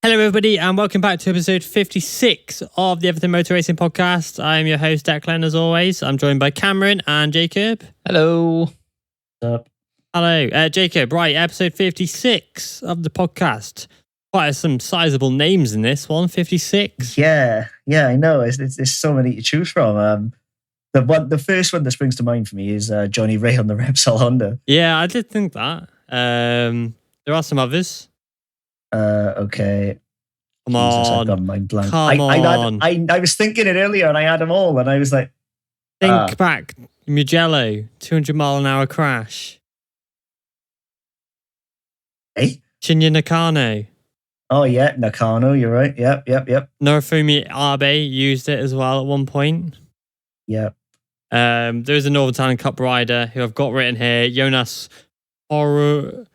Hello, everybody, and welcome back to episode 56 of the Everything Motor Racing Podcast. I'm your host, Declan, as always. I'm joined by Cameron and Jacob. Hello. What's up? Hello, Jacob. Right, episode 56 of the podcast. Quite some sizable names in this one, 56. Yeah, I know. There's so many to choose from. The first one that springs to mind for me is Johnny Ray on the Repsol Honda. Yeah, I did think that. There are some others. Okay. Come on. I've got my blank. Come on. I was thinking it earlier and I had them all and I was like... Think back. Mugello, 200 mile an hour crash. Hey? Shinya Nakano. Oh yeah, Nakano, you're right. Yep. Norifumi Abe used it as well at one point. Yep. There is a Northern Talent Cup rider who I've got written here, Jonas Kokurchek.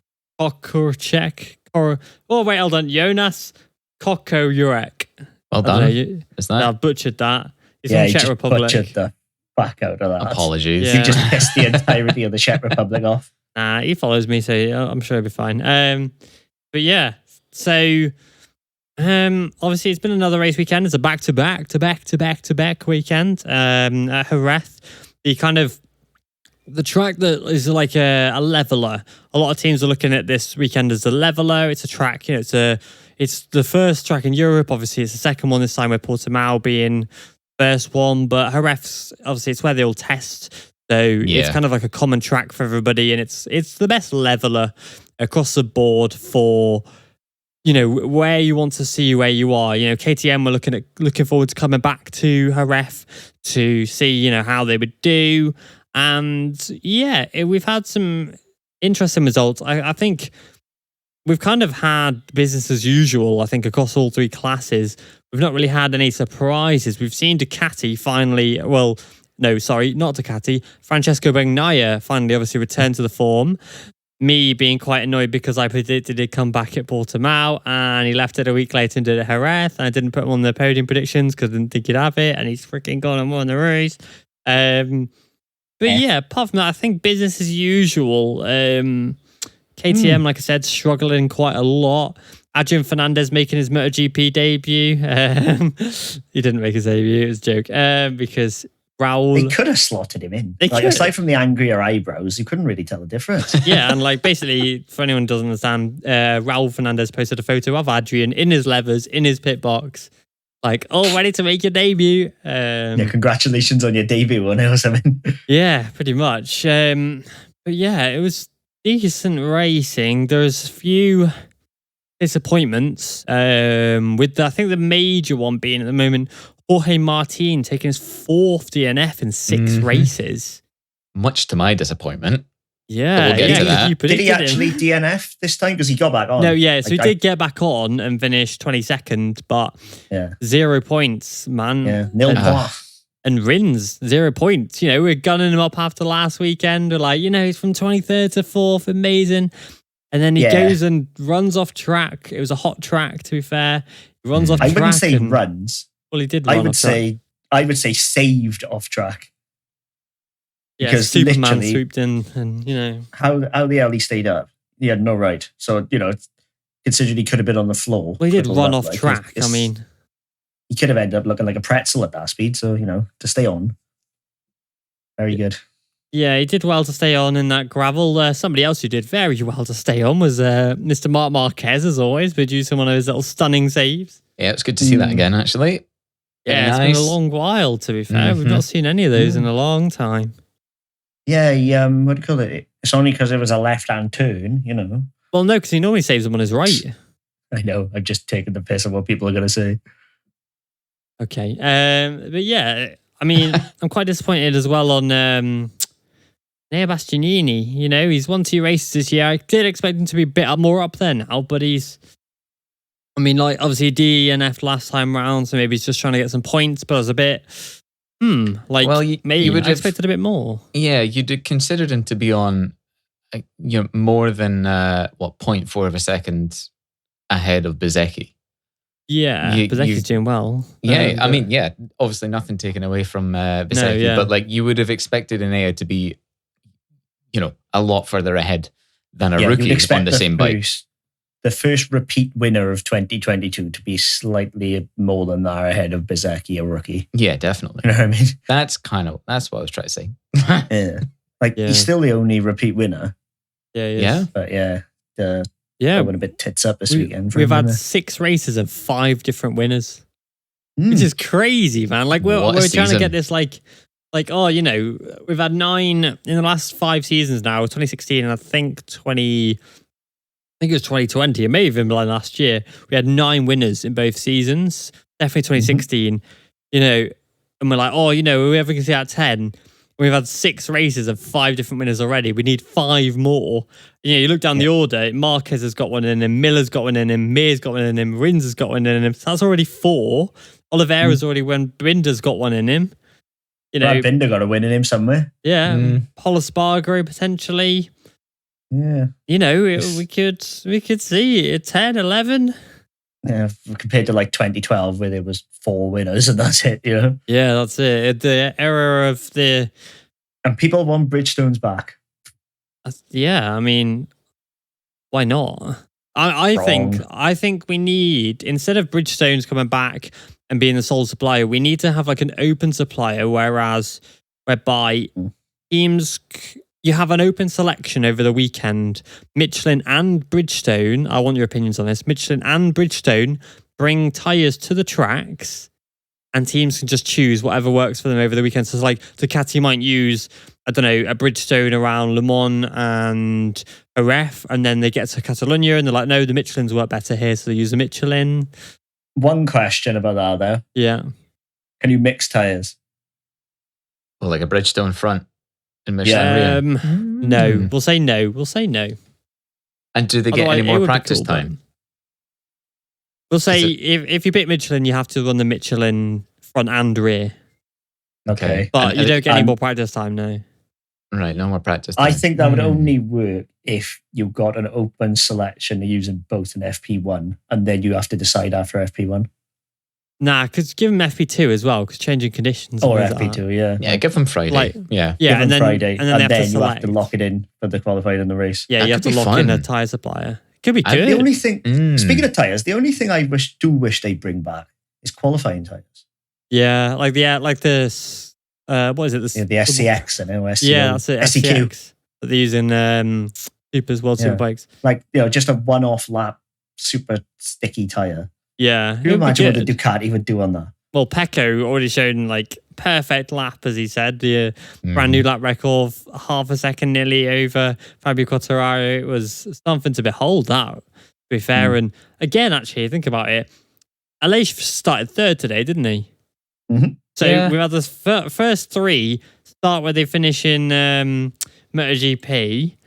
Hold on. Jonas Kokourek. Well done. I've butchered that. He's from Czech Republic. Butchered the fuck out of that. Apologies. Yeah. He just pissed the entirety of the Czech Republic off. Nah, he follows me, so I'm sure he'll be fine. But yeah, so obviously it's been another race weekend. It's a back-to-back weekend at Jerez. The track that is like a leveler. A lot of teams are looking at this weekend as a leveler. It's a track, it's the first track in Europe. Obviously, it's the second one this time with Portimao being first one. But Jerez, obviously, it's where they all test. So it's kind of like a common track for everybody, and it's the best leveler across the board for where you want to see where you are. KTM were looking forward to coming back to Jerez to see how they would do. And yeah, we've had some interesting results. I think we've kind of had business as usual, I think, across all three classes. We've not really had any surprises. We've seen Ducati finally, not Ducati, Francesco Bagnaia finally obviously returned to the form. Me being quite annoyed because I predicted he'd come back at Portimao and he left it a week later and did it at Jerez. And I didn't put him on the podium predictions because I didn't think he'd have it. And he's freaking gone and won the race. But yeah, apart from that, I think business as usual. KTM, like I said, struggling quite a lot. Adrian Fernandez making his MotoGP debut. He didn't make his debut, it was a joke. Because Raul... They could have slotted him in. Aside from the angrier eyebrows, you couldn't really tell the difference. Yeah, and basically, for anyone who doesn't understand, Raul Fernandez posted a photo of Adrian in his levers, in his pit box. Ready to make your debut. Congratulations on your debut on it or something. Yeah, pretty much. But yeah, it was decent racing. There was a few disappointments. I think the major one being at the moment, Jorge Martin taking his 4th DNF in 6 races. Much to my disappointment. Yeah, we'll get to that. Did he actually DNF this time? Because he got back on. No, yeah, so he did get back on and finish 22nd, but 0 points, man. Yeah, nil points. And Rins, 0 points. We're gunning him up after last weekend. We're like, he's from 23rd to 4th, amazing. And then he goes and runs off track. It was a hot track, to be fair. He runs off track. I wouldn't say runs. Well, he did run off track. I would say saved off track. Yeah, because Superman swooped in and, How the hell he stayed up? He had no right. So, considering he could have been on the floor. Well, he did run off track. He could have ended up looking like a pretzel at that speed. So, to stay on. Very good. Yeah, he did well to stay on in that gravel. Somebody else who did very well to stay on was Mr. Marc Marquez, as always, producing one of his little stunning saves. Yeah, it's good to see that again, actually. Yeah, it's been a long while, to be fair. We've not seen any of those in a long time. Yeah, what do you call it? It's only because it was a left-hand turn, Well, no, because he normally saves them on his right. I know. I've just taken the piss of what people are going to say. Okay. But yeah, I'm quite disappointed as well on Nea Bastianini. He's won 2 races this year. I did expect him to be a bit more up there now, but he's... obviously DNF last time round, so maybe he's just trying to get some points, but I was a bit... maybe I expected a bit more. Yeah, you'd considered him to be on more than 0.4 of a second ahead of Bezecchi. Yeah, Bezecchi's doing well. Yeah, obviously nothing taken away from Bezecchi, but you would have expected Enea to be, a lot further ahead than a rookie on the same bike. the first repeat winner of 2022 to be slightly more than that ahead of Bezzecchi, a rookie. Yeah, definitely. You know what I mean? That's what I was trying to say. Yeah. Like, he's still the only repeat winner. Yeah, he is. Yeah. But yeah, Yeah. I went a bit tits up this weekend. We've had 6 races and 5 different winners. Which is crazy, man. Like, we're trying to get this, like, oh, you know, we've had 9 in the last 5 seasons now, 2016, and I think it was 2020. It may have even been last year. We had 9 winners in both seasons. Definitely 2016. You know, and we're like, oh, you know, we ever can see out 10. We've had 6 races and 5 different winners already. We need 5 more. You know, you look down the order. Marquez has got one in him. Miller's got one in him. Mir's got one in him. Rins has got one in him. So that's already 4. Oliveira's already won. Binder's got one in him. You know, Binder got a win in him somewhere. Yeah, Paul Espargaro potentially. Yeah, you know, we could see it 10, 11. Yeah, compared to like 2012 where there was 4 winners and that's it. You know. Yeah, that's it. The era of the and people want Bridgestones back. Yeah, I mean, why not? I think we need, instead of Bridgestones coming back and being the sole supplier, we need to have like an open supplier, whereby teams, you have an open selection over the weekend. Michelin and Bridgestone, I want your opinions on this. Michelin and Bridgestone bring tyres to the tracks and teams can just choose whatever works for them over the weekend. So it's like Ducati might use, I don't know, a Bridgestone around Le Mans and a ref, and then they get to Catalonia and they're like, no, the Michelins work better here, so they use the Michelin. One question about that though. Yeah. Can you mix tyres? Well, like a Bridgestone front and Michelin rear? No. We'll say no. And do they get any more practice time? We'll say if you pick Michelin, you have to run the Michelin front and rear. Okay. But you don't get any more practice time, no. Right, no more practice time. I think that would only work if you got an open selection using both an FP1 and then you have to decide after FP1. Nah, because give them FP2 as well, because changing conditions. Or FP2, yeah. Yeah, give them Friday. Yeah, and then Friday. And then you have to lock it in for the qualified and the race. Yeah, you have to lock in a tyre supplier. Could be good. The only thing, speaking of tyres, the only thing I wish they bring back is qualifying tyres. Yeah, like this. What is it? This, the SCX and SCQ. Yeah, that's it. SCQ. That they're using World Superbikes. Like, you know, just a one-off lap, super sticky tyre. Yeah. Can you imagine what the Ducati would do on that? Well, Pecco already shown like perfect lap, as he said, the brand new lap record, half a second nearly over Fabio Quartararo. It was something to behold, that, to be fair. And again, actually, think about it. Aleix started 3rd today, didn't he? Mm-hmm. So we've had the first 3 start where they finish in MotoGP.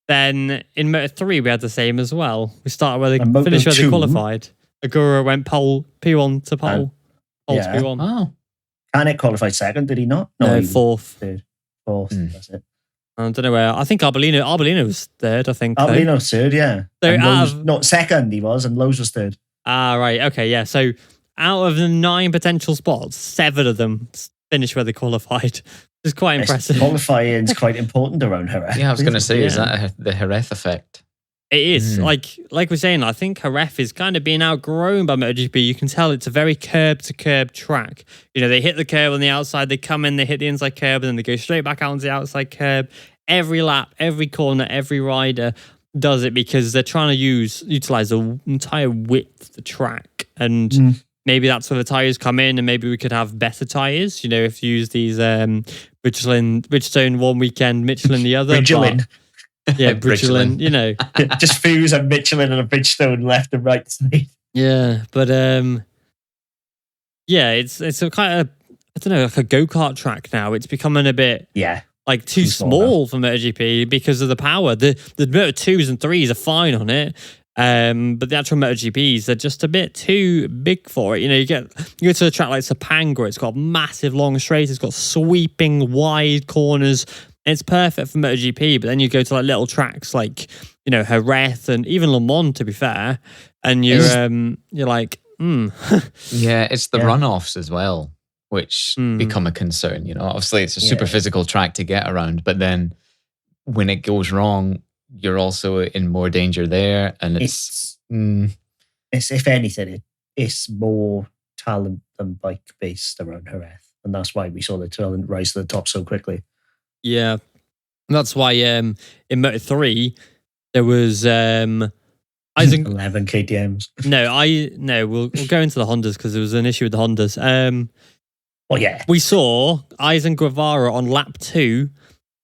Then in Moto3, we had the same as well. We started where they finished where they qualified. Agura went P1 to pole. Pole to P1. Oh. Canet qualified 2nd, did he not? No, 4th. 4th, that's it. I don't know where. I think Arbolino was 3rd, I think. Arbolino was 3rd, yeah. So not 2nd he was, and Lowe's was 3rd. Ah, right. Okay, yeah. So out of the 9 potential spots, 7 of them finished where they qualified. It's quite impressive. Qualifying is quite important around Jerez. Yeah, I was going to say, is that the Jerez effect? It is. Like we're saying, I think Jerez is kind of being outgrown by MotoGP. You can tell it's a very curb-to-curb track. You know, they hit the curb on the outside, they come in, they hit the inside curb, and then they go straight back out onto the outside curb. Every lap, every corner, every rider does it because they're trying to utilize the entire width of the track. And maybe that's where the tyres come in, and maybe we could have better tyres. You know, if you use these Bridgestone one weekend, Michelin the other. Yeah, Bridgestone, you know. Just Fuse and Michelin and a Bridgestone left and right side. Yeah, but yeah, it's a kind of, I don't know, like a go-kart track now. It's becoming a bit like too small for MotoGP because of the power. The Moto2s and 3s are fine on it. But the actual MotoGPs are just a bit too big for it. You know, you go to a track like Sepang, it's got massive long straights, it's got sweeping wide corners. It's perfect for MotoGP, but then you go to like little tracks like, you know, Jerez and even Le Mans, to be fair, and you're like, Yeah, it's the runoffs as well, which become a concern. You know, obviously it's a super physical track to get around, but then when it goes wrong, you're also in more danger there, and it's It's, if anything, it's more talent than bike based around Jerez, and that's why we saw the talent rise to the top so quickly. Yeah, that's why in Moto3 there was 11 KTMs. No, we'll go into the Hondas because there was an issue with the Hondas. Well, yeah, we saw Eisen Guevara on lap 2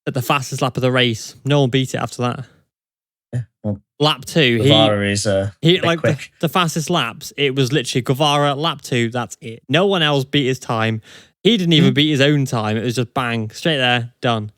at the fastest lap of the race. No one beat it after that. Yeah, well, lap 2, Guevara is like quick. the fastest laps. It was literally Guevara at lap 2. That's it. No one else beat his time. He didn't even beat his own time. It was just bang, straight there, done.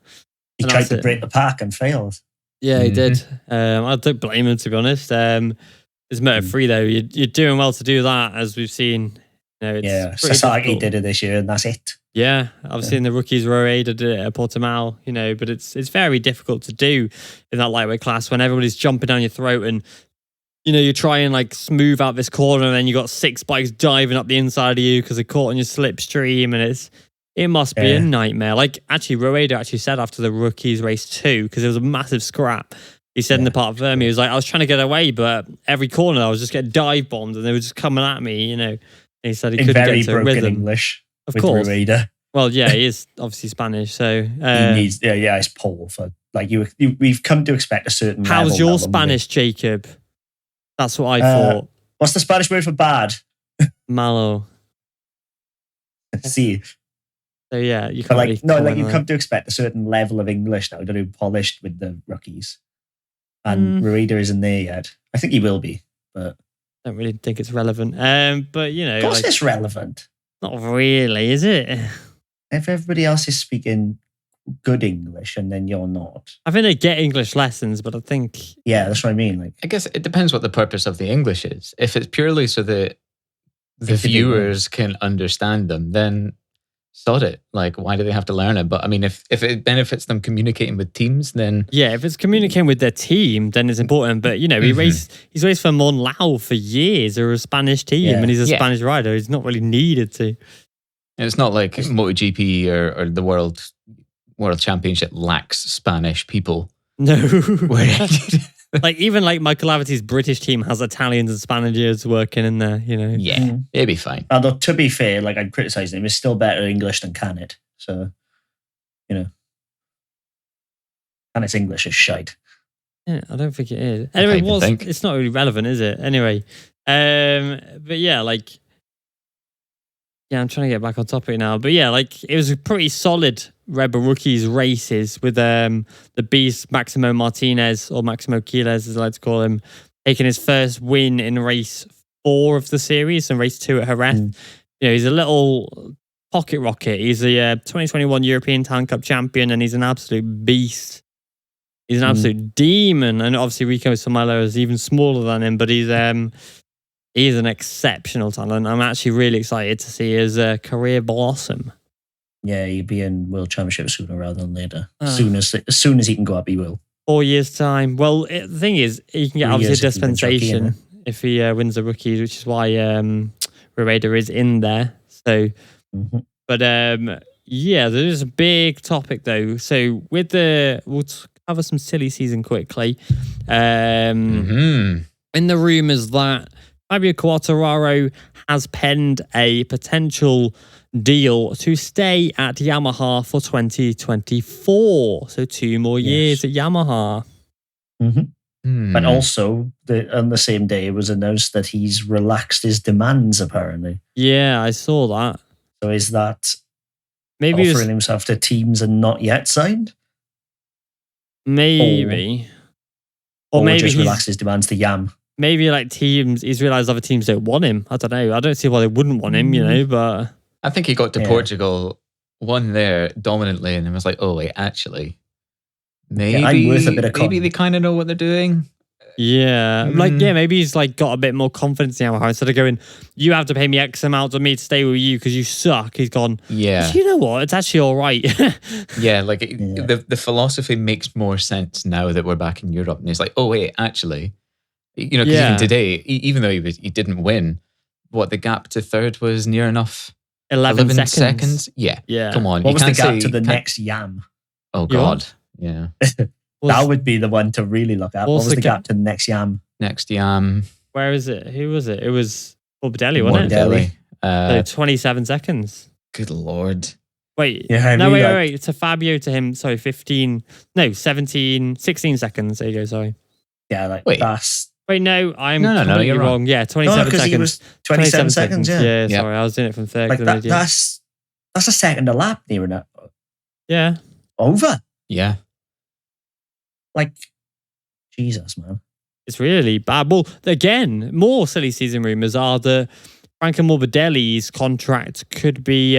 He tried to break the pack and failed. Yeah, he did. I don't blame him, to be honest. It's Moto3 though. You're doing well to do that, as we've seen. Sasaki did it this year, and that's it. Yeah, I've seen the rookies Roeda did it at Portimao, but it's very difficult to do in that lightweight class when everybody's jumping down your throat and you try and like smooth out this corner and then you got 6 bikes diving up the inside of you because they're caught on your slipstream, and it must be a nightmare. Like actually, Roeda actually said after the rookies race 2, because there was a massive scrap. He said in the part of Vermi, he was like, I was trying to get away, but every corner I was just getting dive bombed and they were just coming at me. And he said he couldn't get to broken rhythm. English. Of with course. Roeda. Well, yeah, he is obviously Spanish, so he needs. It's Paul for like we've come to expect a certain. How's your Spanish, Jacob? That's what I thought. What's the Spanish word for bad? Malo. See. So yeah, you can't. You've come to expect a certain level of English now. They're doing polished with the rookies, and Roeda isn't there yet. I think he will be, but I don't really think it's relevant. But of course, it's relevant. Not really, is it? If everybody else is speaking good English and then you're not, I think they get English lessons, but I think that's what I mean. Like, I guess it depends what the purpose of the English is. If it's purely so that the viewers can understand them, then sod it. Like, why do they have to learn it? But I mean, if it benefits them communicating with teams, then if it's communicating with their team, then it's important. But he's raced for Monlau for years. They're a Spanish team, and he's a Spanish rider. He's not really needed to. It's not like MotoGP or the World Championship lacks Spanish people. No, like even like Michael Laverty's British team has Italians and Spaniards working in there. Yeah, it'd be fine. Although to be fair, like I'm criticizing him, it's still better English than Canet. So, Canet's English is shite. Yeah, I don't think it is. Anyway, it's not really relevant, is it? Anyway, but yeah, like. Yeah, I'm trying to get back on topic now. But yeah, like it was a pretty solid Red Bull Rookies races with the beast Maximo Martinez, or Maximo Quiles as I like to call him, taking his first win in race 4 of the series and race 2 at Jerez. He's a little pocket rocket. He's a 2021 European Talent Cup champion and he's an absolute beast. He's an absolute demon. And obviously Rico Somalo is even smaller than him, but he's an exceptional talent. I'm actually really excited to see his career blossom. Yeah, he'll be in World Championship sooner rather than later. As soon as he can go up, he will. 4 years' time. Well, the thing is, he can get obviously a dispensation if he wins the rookies, which is why Roeda is in there. So, but there is a big topic though. So we'll cover some silly season quickly. In the rumours that Fabio Quartararo has penned a potential deal to stay at Yamaha for 2024. So 2 more years at Yamaha. But also, on the same day, it was announced that he's relaxed his demands, apparently. Yeah, I saw that. So is that maybe offering himself to teams and not yet signed? Maybe. Or maybe just relax his demands to Yam. Maybe like teams, he's realised other teams don't want him. I don't know. I don't see why they wouldn't want him, but... I think he got to Portugal, won there dominantly, and then was like, oh, wait, actually, maybe, I'm worth a bit of maybe they kind of know what they're doing. Yeah. Maybe he's like got a bit more confidence in Yamaha. Instead of going, you have to pay me X amount of me to stay with you because you suck. He's gone, you know what? It's actually all right. The philosophy makes more sense now that we're back in Europe. And he's like, oh, wait, actually... because even today, even though he didn't win, the gap to third was near enough. 11 seconds. Yeah. Come on. What was the gap to the next Yam? Oh, God. Yeah. That would be the one to really look at. What was the gap to the next Yam? Next Yam. Where is it? Who was it? It was Morbidelli, wasn't it? Morbidelli. So 27 seconds. Good Lord. Wait, Yeah, no, really wait. It's a Fabio to him. Sorry, 16 seconds. There you go. Sorry. Yeah, like Wait. that's Wait, no, I'm No, completely you're wrong. wrong. Yeah, 27 because seconds. he was 27 seconds. Yeah, Yeah, Yeah. sorry, I was doing it from third. like 'cause I'm an idiot. that's a second a lap near enough. Yeah. Over. Yeah. Like, Jesus, man. It's really bad. Well, again, more silly season rumours are that Franco Morbidelli's contract could be...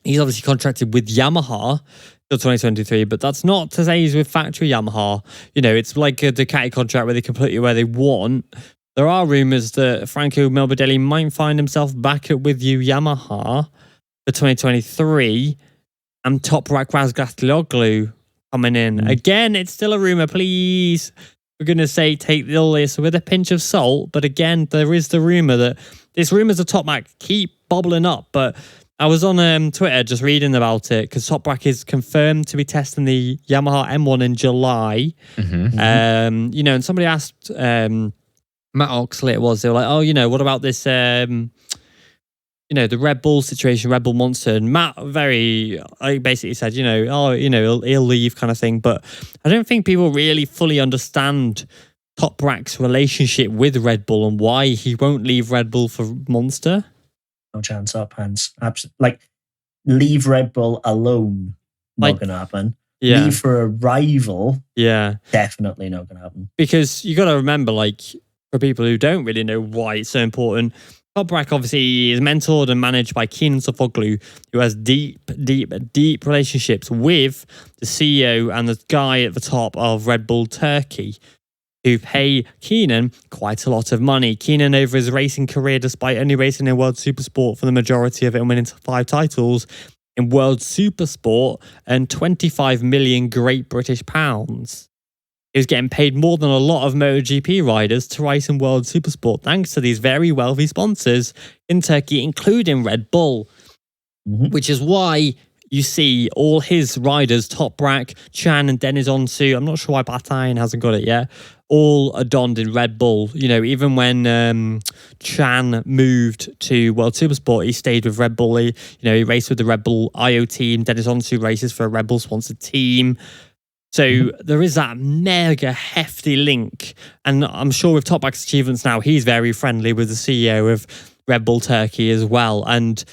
he's obviously contracted with Yamaha till 2023, but that's not to say he's with factory Yamaha. You know, it's like a Ducati contract where they can put you where they want. There are rumours that Franco Morbidelli might find himself back at with you Yamaha for 2023 and Toprak Razgatlioglu coming in. Again, it's still a rumour, please. We're going to say take all this with a pinch of salt, but again, there is the rumour that these rumours of Toprak keep bobbling up, but I was on Twitter just reading about it because Toprak is confirmed to be testing the Yamaha M1 in July. Mm-hmm. You know, and somebody asked Matt Oxley, they were like, oh, you know, what about this, you know, the Red Bull situation, Red Bull Monster? And Matt basically said, you know, oh, you know, he'll leave kind of thing. But I don't think people really fully understand Toprak's relationship with Red Bull and why he won't leave Red Bull for Monster. No chance up, hands. Absolutely. Like, leave Red Bull alone. Not going to happen. Yeah. Leave for a rival. Yeah. Definitely not going to happen. Because you got to remember, like, for people who don't really know why it's so important, Toprak obviously is mentored and managed by Kenan Sofuoglu, who has deep relationships with the CEO and the guy at the top of Red Bull Turkey, who pay Kenan quite a lot of money. Kenan, over his racing career, despite only racing in World Supersport for the majority of it and winning 5 titles, in World Supersport earned 25 million Great British pounds. He was getting paid more than a lot of MotoGP riders to race in World Supersport thanks to these very wealthy sponsors in Turkey, including Red Bull, which is why you see all his riders, Toprak, Chan and Deniz Onsu, I'm not sure why Bataille hasn't got it yet, all are donned in Red Bull. You know, even when Chan moved to World Supersport, he stayed with Red Bull. He raced with the Red Bull IO team. Deniz Onsu races for a Red Bull sponsored team. So there is that mega hefty link. And I'm sure with Toprak's achievements now, he's very friendly with the CEO of Red Bull Turkey as well. And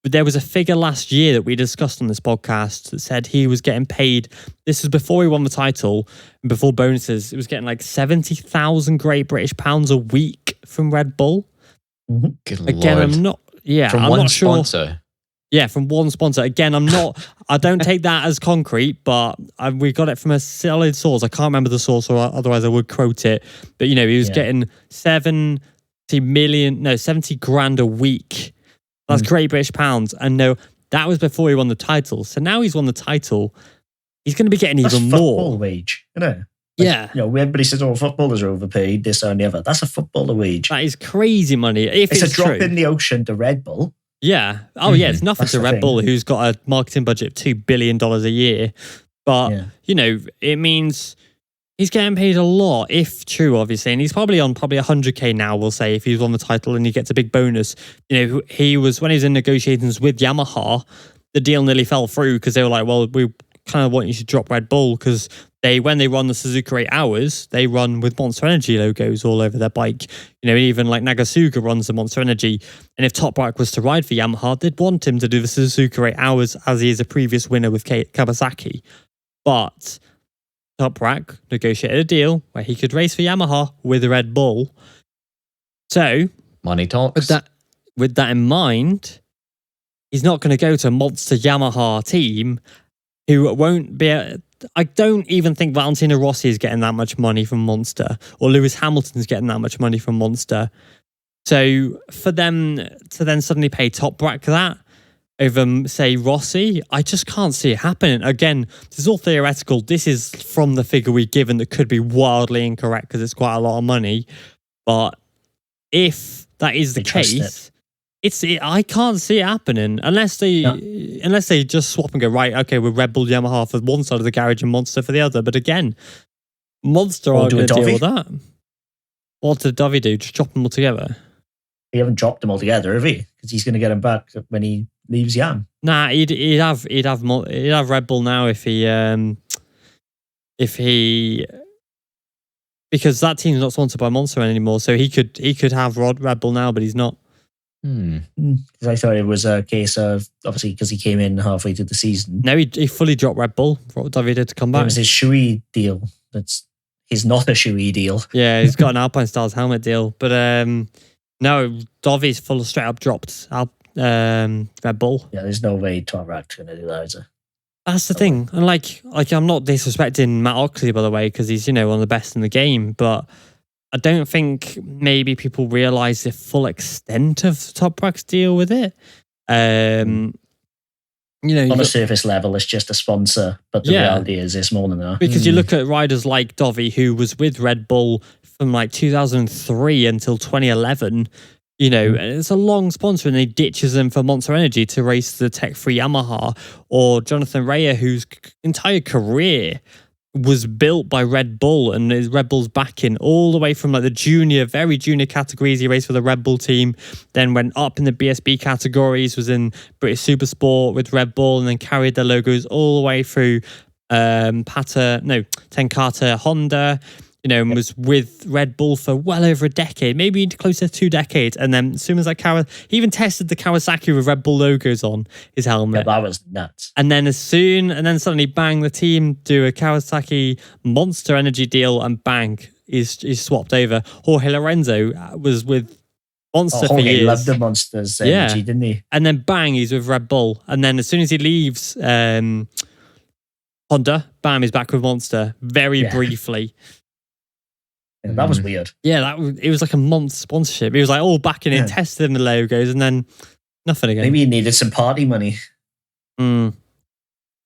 there was a figure last year that we discussed on this podcast that said he was getting paid. This was before he won the title and before bonuses. It was getting like 70,000 Great British pounds a week from Red Bull. Good Again, Lord. I'm not. Yeah, From I'm one not sure. sponsor. Yeah, from one sponsor. Again, I'm not. I don't take that as concrete, but we got it from a solid source. I can't remember the source, or otherwise I would quote it. But you know, he was getting 70 grand a week. That's Great British pounds. And no, that was before he won the title. So now he's won the title, he's going to be getting That's even football more. Wage, you know? Yeah. You know, everybody says, oh, footballers are overpaid, this and the other. That's a footballer wage. That is crazy money. If it's a drop true. in the ocean to Red Bull. Yeah. Oh, yeah. It's nothing That's to the Red thing. Bull, who's got a marketing budget of $2 billion a year. But, you know, it means he's getting paid a lot, if true, obviously. And he's probably on 100K now, we'll say, if he's won the title and he gets a big bonus. You know, when he was in negotiations with Yamaha, the deal nearly fell through because they were like, well, we kind of want you to drop Red Bull because when they run the Suzuka 8 Hours, they run with Monster Energy logos all over their bike. You know, even like Nagasuga runs the Monster Energy. And if Toprak was to ride for Yamaha, they'd want him to do the Suzuka 8 Hours as he is a previous winner with Kawasaki. But Toprak negotiated a deal where he could race for Yamaha with Red Bull. So, Money talks. with that in mind, he's not going to go to a monster Yamaha team who won't be... I don't even think Valentino Rossi is getting that much money from Monster, or Lewis Hamilton's getting that much money from Monster. So for them to then suddenly pay Toprak that over, say, Rossi, I just can't see it happening. Again, this is all theoretical. This is from the figure we've given that could be wildly incorrect because it's quite a lot of money. But if that is the case... I can't see it happening unless they just swap and go, right, okay, we're Red Bull Yamaha for one side of the garage and Monster for the other. But again, Monster aren't going to deal with that. What did Dovi do? Just drop them all together? We haven't dropped them all together, have we? Because he's going to get them back when he leaves Yam. Nah, he'd have Red Bull now if he because that team's not sponsored by Monster anymore, so he could have Red Bull now, but he's not. Because I thought it was a case of, obviously, because he came in halfway through the season. No, he fully dropped Red Bull for what David did to come back. It was his Shui deal. He's not a Shui deal. Yeah, he's got an Alpine Stars helmet deal, but no, Dovi's full straight up dropped Red Bull. Yeah, there's no way Toprak's going to do that, is it? That's the thing. And like I'm not disrespecting Matt Oxley, by the way, because he's, one of the best in the game, but I don't think maybe people realise the full extent of Toprak's deal with it. On a surface level, it's just a sponsor, but the reality is it's more than that. Because you look at riders like Dovi, who was with Red Bull from like 2003 until 2011. It's a long sponsor, and he ditches them for Monster Energy to race the tech-free Yamaha. Or Jonathan Rea, whose entire career was built by Red Bull and is Red Bull's backing all the way from like the very junior categories. He raced for the Red Bull team, then went up in the BSB categories, was in British Supersport with Red Bull, and then carried their logos all the way through Tenkata Honda. And was with Red Bull for well over a decade, maybe closer to 2 decades. And then as soon as he even tested the Kawasaki with Red Bull logos on his helmet. Yeah, that was nuts. And then suddenly bang, the team do a Kawasaki Monster Energy deal, and bang, he's swapped over. Jorge Lorenzo was with Monster for years. He loved the Monsters energy, didn't he? And then bang, he's with Red Bull. And then as soon as he leaves Honda, bam, he's back with Monster very briefly. Yeah, that was weird. Yeah, it was like a month sponsorship. He was like all backing in, testing the logos, and then nothing again. Maybe he needed some party money. Or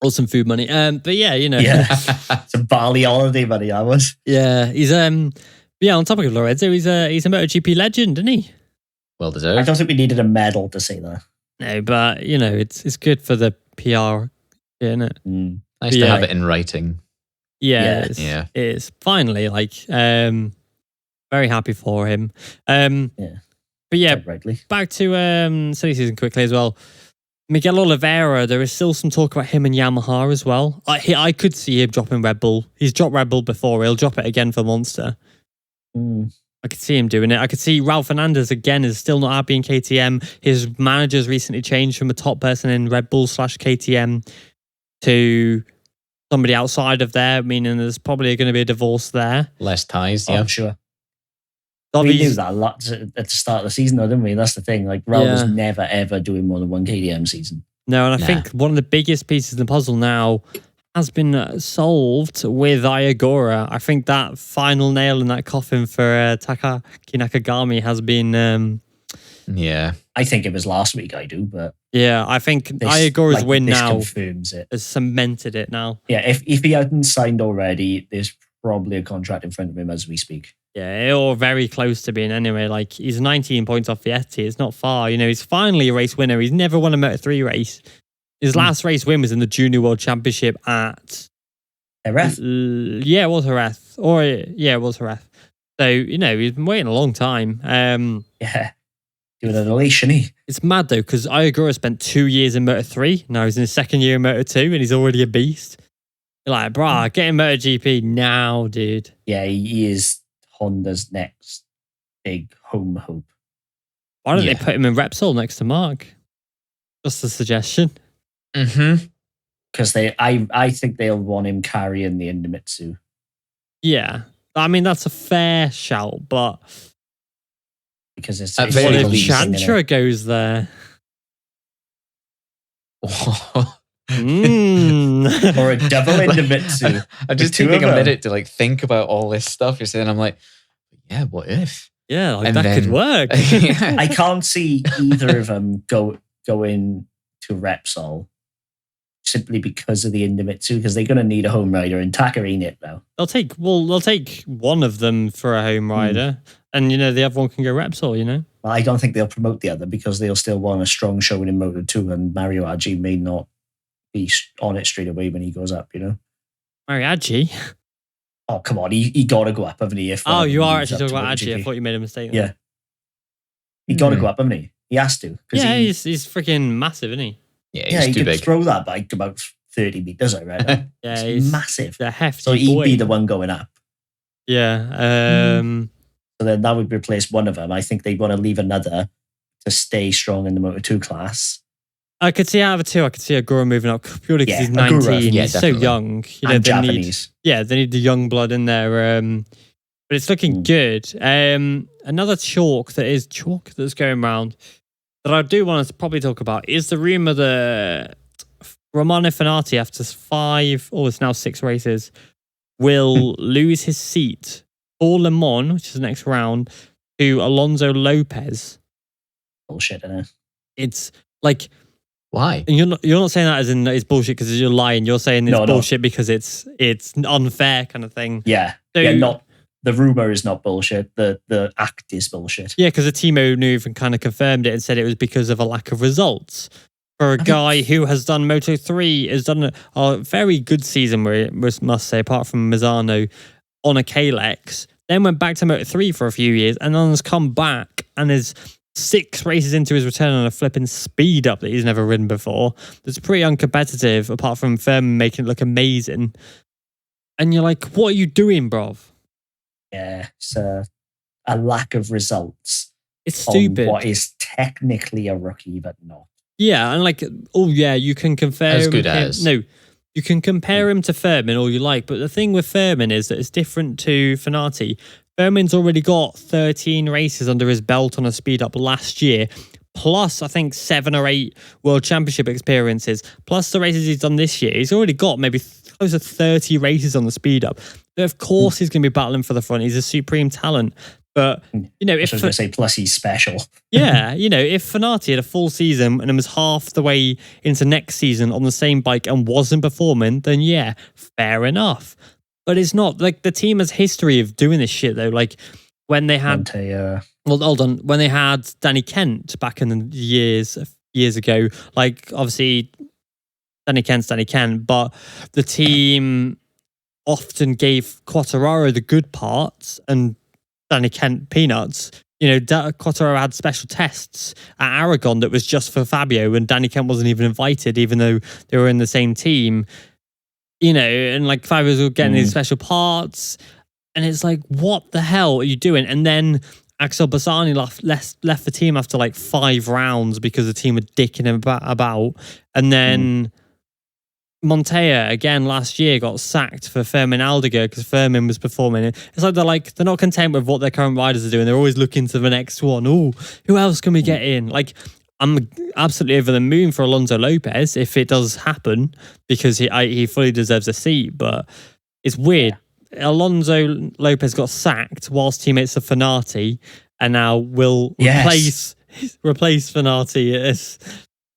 some food money. But yeah, some Bali holiday money, I was. Yeah, he's on topic of Lorenzo, he's a MotoGP legend, isn't he? Well deserved. I don't think we needed a medal to say that. No, but it's good for the PR, isn't it? Nice to have it in writing. Yeah, it is. Finally, very happy for him. But yeah, back to silly season quickly as well. Miguel Oliveira, there is still some talk about him and Yamaha as well. I could see him dropping Red Bull. He's dropped Red Bull before. He'll drop it again for Monster. I could see him doing it. I could see Ralph Fernandez again is still not happy in KTM. His manager's recently changed from a top person in Red Bull / KTM to somebody outside of there, meaning there's probably going to be a divorce there. Less ties, I'm sure. We knew that a lot at the start of the season, though, didn't we? That's the thing. Like, Ralph was never, ever doing more than one KTM season. No, and I think one of the biggest pieces of the puzzle now has been solved with Ayagora. I think that final nail in that coffin for Takaki Nakagami has been... I think it was last week, I do, but... Yeah, I think Ayagora's win now confirms it. Has cemented it now. Yeah, if he hadn't signed already, there's probably a contract in front of him as we speak. Yeah, or very close to being anyway. Like, he's 19 points off Vietti. It's not far. He's finally a race winner. He's never won a Moto3 race. His last race win was in the Junior World Championship at... Jerez? Yeah, it was Jerez. It was Jerez. So, he's been waiting a long time. Doing an elation, It's mad though, because Ayagora spent 2 years in Moto3. Now he's in his second year in Moto2, and he's already a beast. You're like, brah, get in MotoGP now, dude. Yeah, he is Honda's next big home hope. Why don't they put him in Repsol next to Mark? Just a suggestion. Because I think they'll want him carrying the Indomitsu. Yeah, I mean that's a fair shout, but. Because it's what if Chantra goes there? Or a double Indomitsu. I'm just taking a minute to think about all this stuff you're saying. I'm like, yeah, what if? Yeah, that could work. I can't see either of them going to Repsol simply because of the Indomitsu, because they're going to need a home rider, and Taka ain't it now. They'll take one of them for a home rider. And, the other one can go Repsol, Well, I don't think they'll promote the other because they'll still want a strong showing in Moto2, and Mario Aggi may not be on it straight away when he goes up, Mario Aggi? Oh, come on. He got to go up, haven't he? If Oh, you are moves actually up talking to about Adrian. I MotoGP. thought you made a mistake. Yeah. He got to go up, haven't he? He has to. Yeah, he's freaking massive, isn't he? Yeah, he's he too could big. throw that bike about 30 meters, I reckon. Yeah, it's massive. A hefty So he'd boy. be the one going up. Yeah. So then that would replace one of them. I think they'd want to leave another to stay strong in the Moto2 class. I could see out of the two, I could see Agura moving up purely because he's 19. Agura, yeah, he's definitely. so young. You know, And they Japanese. they need the young blood in there. But it's looking good. Another chalk that's going around that I do want to probably talk about is the rumor that Romano Fenati, after 6 races, will lose his seat for Le Mans, which is the next round, to Alonso Lopez. Bullshit, innit? It's like, Why? and you're not saying that as in it's bullshit because you're lying. You're saying it's bullshit because it's unfair kind of thing. Yeah. So, Not the rumor is not bullshit. The act is bullshit. Yeah, because the team owner even kind of confirmed it and said it was because of a lack of results. For a guy who has done Moto3, has done a very good season, must say, apart from Misano, on a Kalex, then went back to Moto3 for a few years, and then has come back and is 6 races into his return on a flipping speed up that he's never ridden before. That's pretty uncompetitive, apart from Furman making it look amazing. And you're like, what are you doing, bruv? Yeah, it's a lack of results. It's stupid. On what is technically a rookie, but not. Yeah, and like, you can compare As him. good as. No, you can compare him to Furman all you like, but the thing with Furman is that it's different to Fenati. Furman's already got 13 races under his belt on a speed up last year, plus I think 7 or 8 World Championship experiences, plus the races he's done this year. He's already got maybe close to 30 races on the speed up. But of course he's going to be battling for the front. He's a supreme talent. But, you know, I was if going to say, plus he's special. yeah, you know, if Fenati had a full season and was half the way into next season on the same bike and wasn't performing, then yeah, fair enough. But it's not. Like, the team has history of doing this shit, though. Like, when they had... Well, hold on. When they had Danny Kent back in the years ago, like, obviously, Danny Kent, but the team often gave Quartararo the good parts and Danny Kent peanuts. You know, Quartararo had special tests at Aragon that was just for Fabio, and Danny Kent wasn't even invited, even though they were in the same team. You know, and like Fabio's were getting these special parts, and it's like, what the hell are you doing? And then Axel Bassani left the team after like 5 rounds because the team were dicking him about. And then Montoya again last year got sacked for Fermin Aldiger because Fermin was performing. It's like they're not content with what their current riders are doing. They're always looking to the next one. Oh, who else can we get in? Like, I'm absolutely over the moon for Alonso Lopez if it does happen, because he fully deserves a seat. But it's weird. Yeah. Alonso Lopez got sacked whilst teammates of Fenati, and now will replace Fenati as.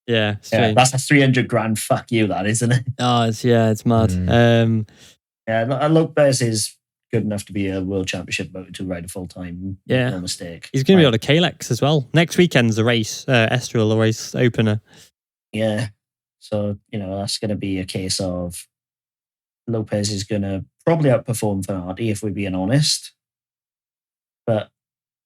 Yeah, that's a 300 grand fuck you, that, isn't it? Oh, it's mad. Lopez is good enough to be a world championship Moto2 rider full time. Yeah, no mistake. He's going to be on a Kalex as well. Next weekend's a race, Estoril, a race opener. Yeah, so that's going to be a case of Lopez is going to probably outperform Fenati, if we're being honest, but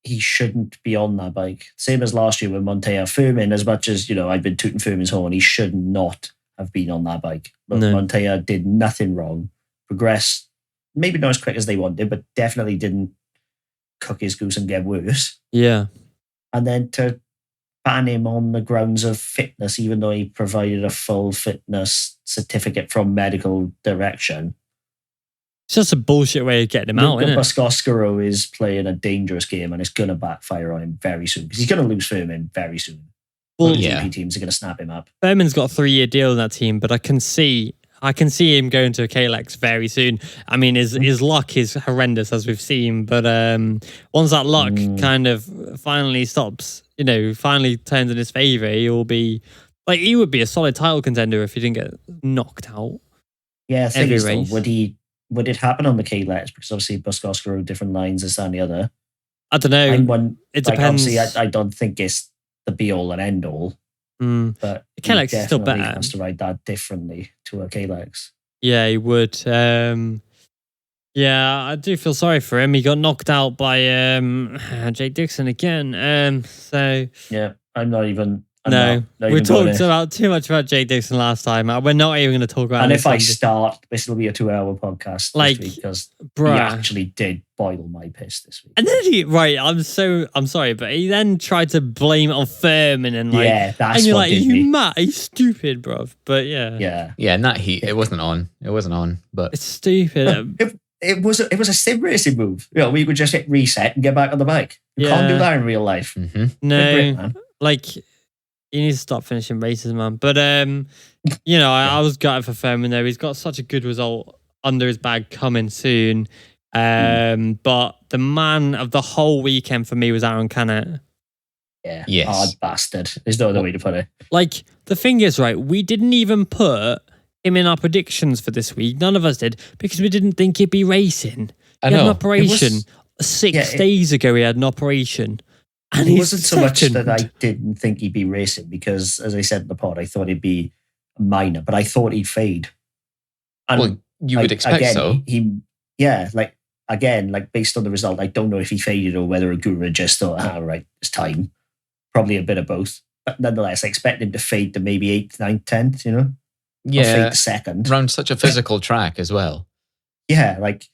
he shouldn't be on that bike. Same as last year with Montoya. Firmin, as much as, I've been tooting Firmin's horn, he should not have been on that bike. But Montoya did nothing wrong. Progressed, maybe not as quick as they wanted, but definitely didn't cook his goose and get worse. Yeah. And then to ban him on the grounds of fitness, even though he provided a full fitness certificate from medical direction. It's just a bullshit way of getting him out, isn't it? Boscoscaro is playing a dangerous game, and it's going to backfire on him very soon, because he's going to lose Firmin very soon. Well, GP teams are going to snap him up. Firmin's got a 3-year deal in that team, but I can see him going to a Kalex very soon. I mean, his luck is horrendous, as we've seen, but once that luck kind of finally stops, finally turns in his favour, he would be a solid title contender if he didn't get knocked out. Yeah, every race. Would it happen on the Kalex? Because obviously Boscoscaro different lines this and the other. I don't know. It depends. Obviously, I don't think it's the be all and end all. But the Kalex is still better. He has to ride that differently to a Kalex. Yeah, he would. Yeah, I do feel sorry for him. He got knocked out by Jake Dixon again. So Yeah, I'm not even. no, not we even going talked to- about too much about Jake Dixon last time. We're not even going to talk about. And this if I one. start, this will be a 2-hour podcast Like, this week because he bruh. actually did boil my piss this week. And then I'm sorry, but he then tried to blame it on Furman and like, yeah, that's and you're what like, did you me. mad, you stupid, bruv. But yeah, Yeah, Yeah, in that heat, it wasn't on. It wasn't on, but it's stupid. it was a sim racing move. You know, we would just hit reset and get back on the bike. You can't do Yeah. that in real life. mhm. Good No, grip, man. like he needs to stop finishing races, man. But you know, I was gutted for Furman though. He's got such a good result under his bag coming soon. But the man of the whole weekend for me was Aaron Canet. Yeah, Yes. hard bastard. There's no other way to put it. Like the thing is, right? We didn't even put him in our predictions for this week. None of us did because we didn't think he'd be racing. I He had an know. operation was- 6 yeah, days ago. He had an operation, and It he's wasn't so much second. that I didn't think he'd be racing because, as I said in the pod, I thought he'd be minor, but I thought he'd fade. And Well, you would expect again, so. Like based on the result, I don't know if he faded or whether Agura just thought, right, it's time. Probably a bit of both. But nonetheless, I expect him to fade to maybe 8th, 9th, 10th, you know? Or Yeah, fade to second. around such a physical track as well. Yeah, like,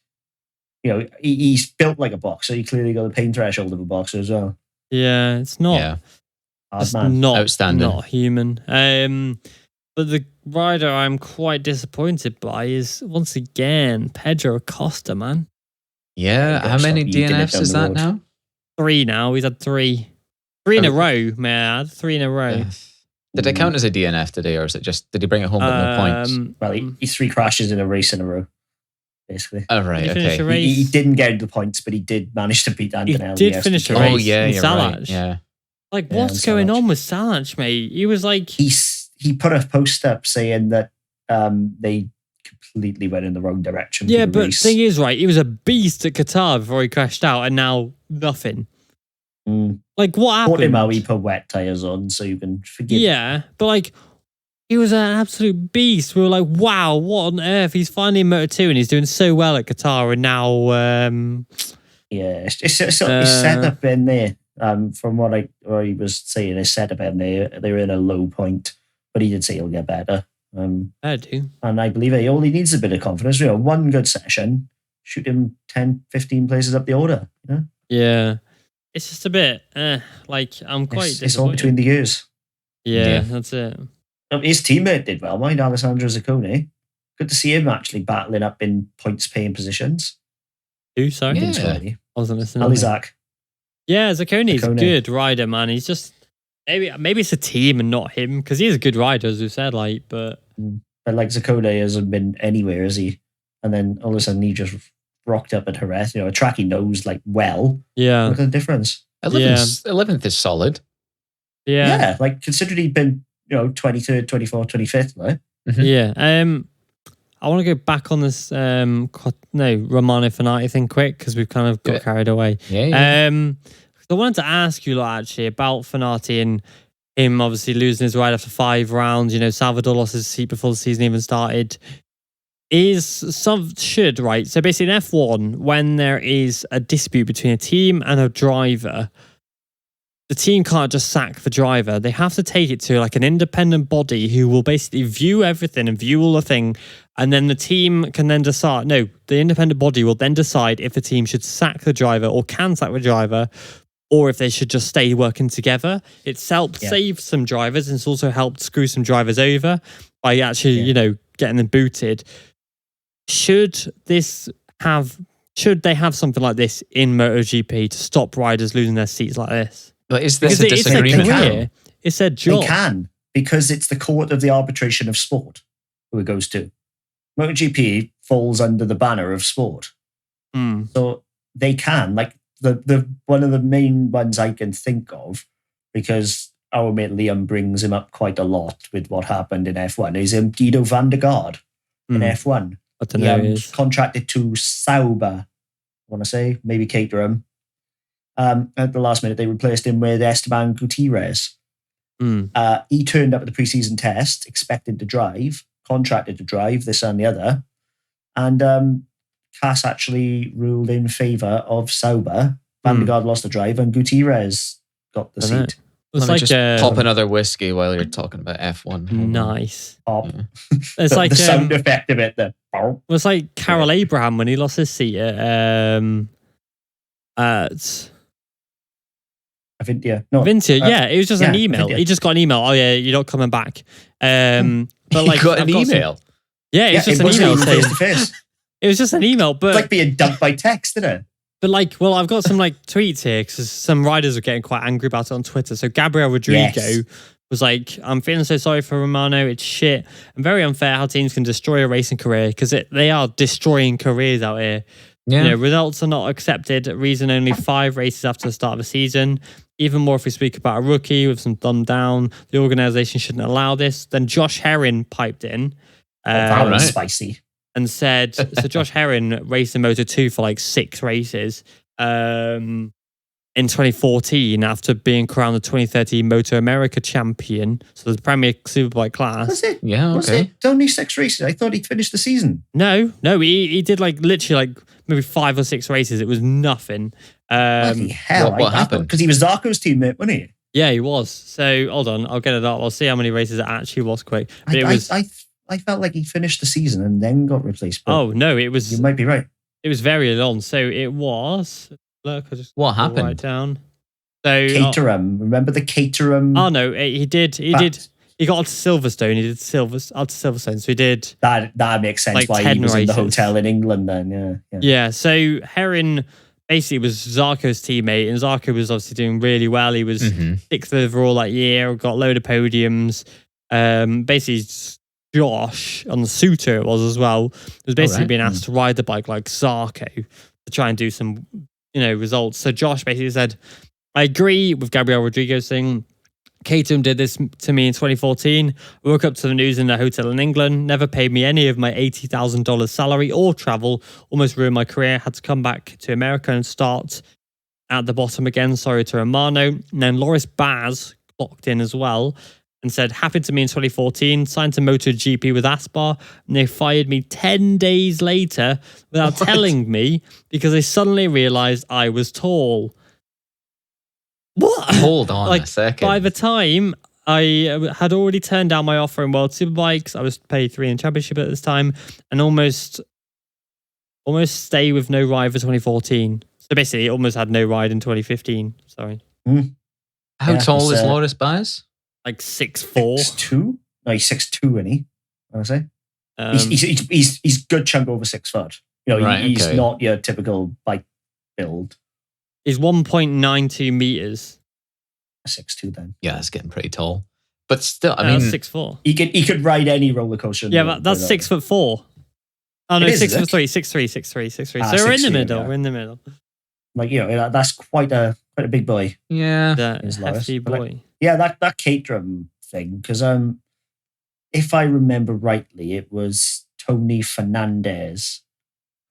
you know, he's built like a boxer. He clearly got the pain threshold of a boxer as well. Yeah, it's not. Yeah, Hard It's man. not Outstanding. Not human. But the rider I'm quite disappointed by is once again Pedro Acosta, man. yeah. Yeah, How many stop yeeting it DNFs down is the that road. now? 3 now. He's had 3 in a Oh. row, man. 3 in a row. Yeah. Did it count as a DNF today, or is it just did he bring it home with no points? Well, he's 3 crashes in a race in a row, basically. Oh right, Did he finish okay. a race? He didn't get the points, but he did manage to beat Antonelli. did yesterday. finish a Oh race. yeah, in you're Salach. right. Yeah, Like, Yeah, what's in going Salach. on with Salach, mate? He was like, He put a post up saying that they completely went in the wrong direction. for yeah, the but race. thing is, right, he was a beast at Qatar before he crashed out, and now nothing. Like, what Taught him happened? how he put wet tires on, so you can forgive. Yeah, but like, he was an absolute beast. We were like, wow, what on earth? He's finally in Moto 2 and he's doing so well at Qatar, and now, Yeah, it's set up in there. From what he was saying, his setup in there, they were in a low point, but he did say he'll get better. I do. And I believe he only needs a bit of confidence. You know, one good session, shoot him 10, 15 places up the order. You know, Yeah. It's just a bit, like, I'm quite it's all disappointed. between the years. Yeah, Yeah. that's it. His teammate did well, mind Alessandro Zaccone. Good to see him actually battling up in points paying positions. Who, sorry? Yeah. Sorry. I wasn't listening. Alizak. Yeah, Zacconi's a Zaccone. good rider, man. He's just, maybe it's a team and not him, because he's a good rider, as we said, like, but But like Zaccone hasn't been anywhere, has he? And then all of a sudden he just rocked up at Jerez, you know, a track he knows like well. yeah. Look at the difference. 11th is solid. Yeah. Like considering he'd been, you know, 23rd, 24th, 25th, right? Yeah. I want to go back on this Romano Fenati thing quick, because we've kind of got Yeah. carried away. Yeah. I wanted to ask you lot actually about Fenati and him obviously losing his ride after 5 rounds. You know, Salvador lost his seat before the season even started. Right? So basically in F1, when there is a dispute between a team and a driver, the team can't just sack the driver. They have to take it to like an independent body who will basically view everything and view all the thing. And then the team can then decide, the independent body will then decide if the team should sack the driver or can sack the driver, or if they should just stay working together. It's helped save some drivers, and it's also helped screw some drivers over by actually, getting them booted. Should they have something like this in MotoGP to stop riders losing their seats like this? But is this Because a it's their disagreement? career, it's their job. They can, because it's the court of the arbitration of sport who it goes to. MotoGP falls under the banner of sport. So they can, like the one of the main ones I can think of, because our mate Liam brings him up quite a lot with what happened in F1, is Guido van der Garde in F1. I don't know. He contracted to Sauber, I want to say, maybe Caterham. At the last minute, they replaced him with Esteban Gutierrez. He turned up at the preseason test, expected to drive, contracted to drive, this and the other, and Cass actually ruled in favour of Sauber. Van der Garde lost the drive, and Gutierrez got the seat. It's Let me like just pop another whiskey while you're talking about F1. Hold on. nice. Pop. Yeah. It's like the sound effect of it. The Well, it's like Carol Abraham when he lost his seat at Avintia. No, Vintia. Yeah, it was just an yeah, email. Avintia. He just got an email. Oh yeah, you're not coming back. But He like, got I've an got some- email. yeah, it was just an wasn't email even saying face to face. it was just an email. But It's like being dumped by text, isn't it? But like, well, I've got some like tweets here because some riders are getting quite angry about it on Twitter. So Gabriel Rodrigo Yes. was like, "I'm feeling so sorry for Romano. It's shit and very unfair how teams can destroy a racing career because they are destroying careers out here. Yeah. You know, results are not accepted. Reason only 5 races after the start of the season. Even more if we speak about a rookie with some thumb down. The organisation shouldn't allow this." Then Josh Herrin piped in. That was right. spicy. And said, so Josh Herrin raced in Moto 2 for like 6 races in 2014 after being crowned the 2013 Moto America champion. So the Premier Superbike class. Was it? Yeah, Was okay. it only 6 races? I thought he'd finished the season. No, he did like literally like maybe 5 or 6 races. It was nothing. Bloody hell. what happened? Because he was Zarco's teammate, wasn't he? Yeah, he was. So hold on, I'll get it up. I'll see how many races it actually was quick. But it was. I felt like he finished the season and then got replaced. But Oh no, it was. you might be right. It was very long. So it was. Look, I just What write happened? down. So Caterham. Remember the Caterham? oh no, he did. He did. He got to Silverstone. He did out to Silverstone. So he did. That makes sense Like why 10 he was in the races. hotel in England then. Yeah. Yeah. So Herrin basically was Zarco's teammate, and Zarco was obviously doing really well. He was Mhm. 6th overall that year. Got a load of podiums. Basically, Josh on the Suter it was as well. Was basically right. being asked to ride the bike like Zarco to try and do some, results. So Josh basically said, "I agree with Gabriel Rodrigo's thing. Caterham did this to me in 2014. I woke up to the news in a hotel in England, never paid me any of my $80,000 salary or travel, almost ruined my career, had to come back to America and start at the bottom again. Sorry to Romano." And then Loris Baz clocked in as well and said, "Happened to me in 2014, signed to MotoGP with Aspar, and they fired me 10 days later without telling me because they suddenly realized I was tall." What? Hold on Like, a second. By the time I had already turned down my offer in World Superbikes, I was paid 3 in Championship at this time, and almost stay with no ride for 2014. So basically, almost had no ride in 2015. Sorry, How Yeah, tall it's, is Loris Baz? like 6'4". 6'2"? No, he's 6'2", isn't he? I would say. Um, He's good chunk over 6 foot. Right, He's okay. not your typical bike build. He's 1.92 meters. 6'2" then. Yeah, that's getting pretty tall. But still, I That's mean, 6'4". He could ride any roller coaster. in the Yeah, world, that's put it 6'4". Oh no, It is, 6'3", is it? 6'3". Ah, So we're in the 6'3", middle. yeah. We're in the middle. that way. Like, that's quite a big boy. yeah. That Is Loris. hefty But boy. Yeah, that Caterham thing, because if I remember rightly, it was Tony Fernandez,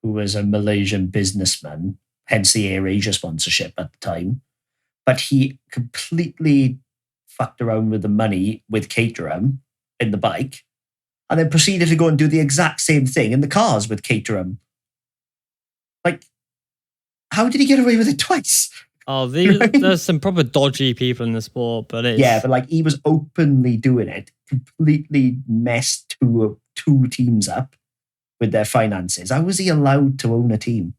who was a Malaysian businessman, hence the Air Asia sponsorship at the time. But he completely fucked around with the money with Caterham in the bike, and then proceeded to go and do the exact same thing in the cars with Caterham. Like, how did he get away with it twice? Oh, there's some proper dodgy people in the sport, but it's Yeah, but like he was openly doing it, completely messed two teams up with their finances. How was he allowed to own a team?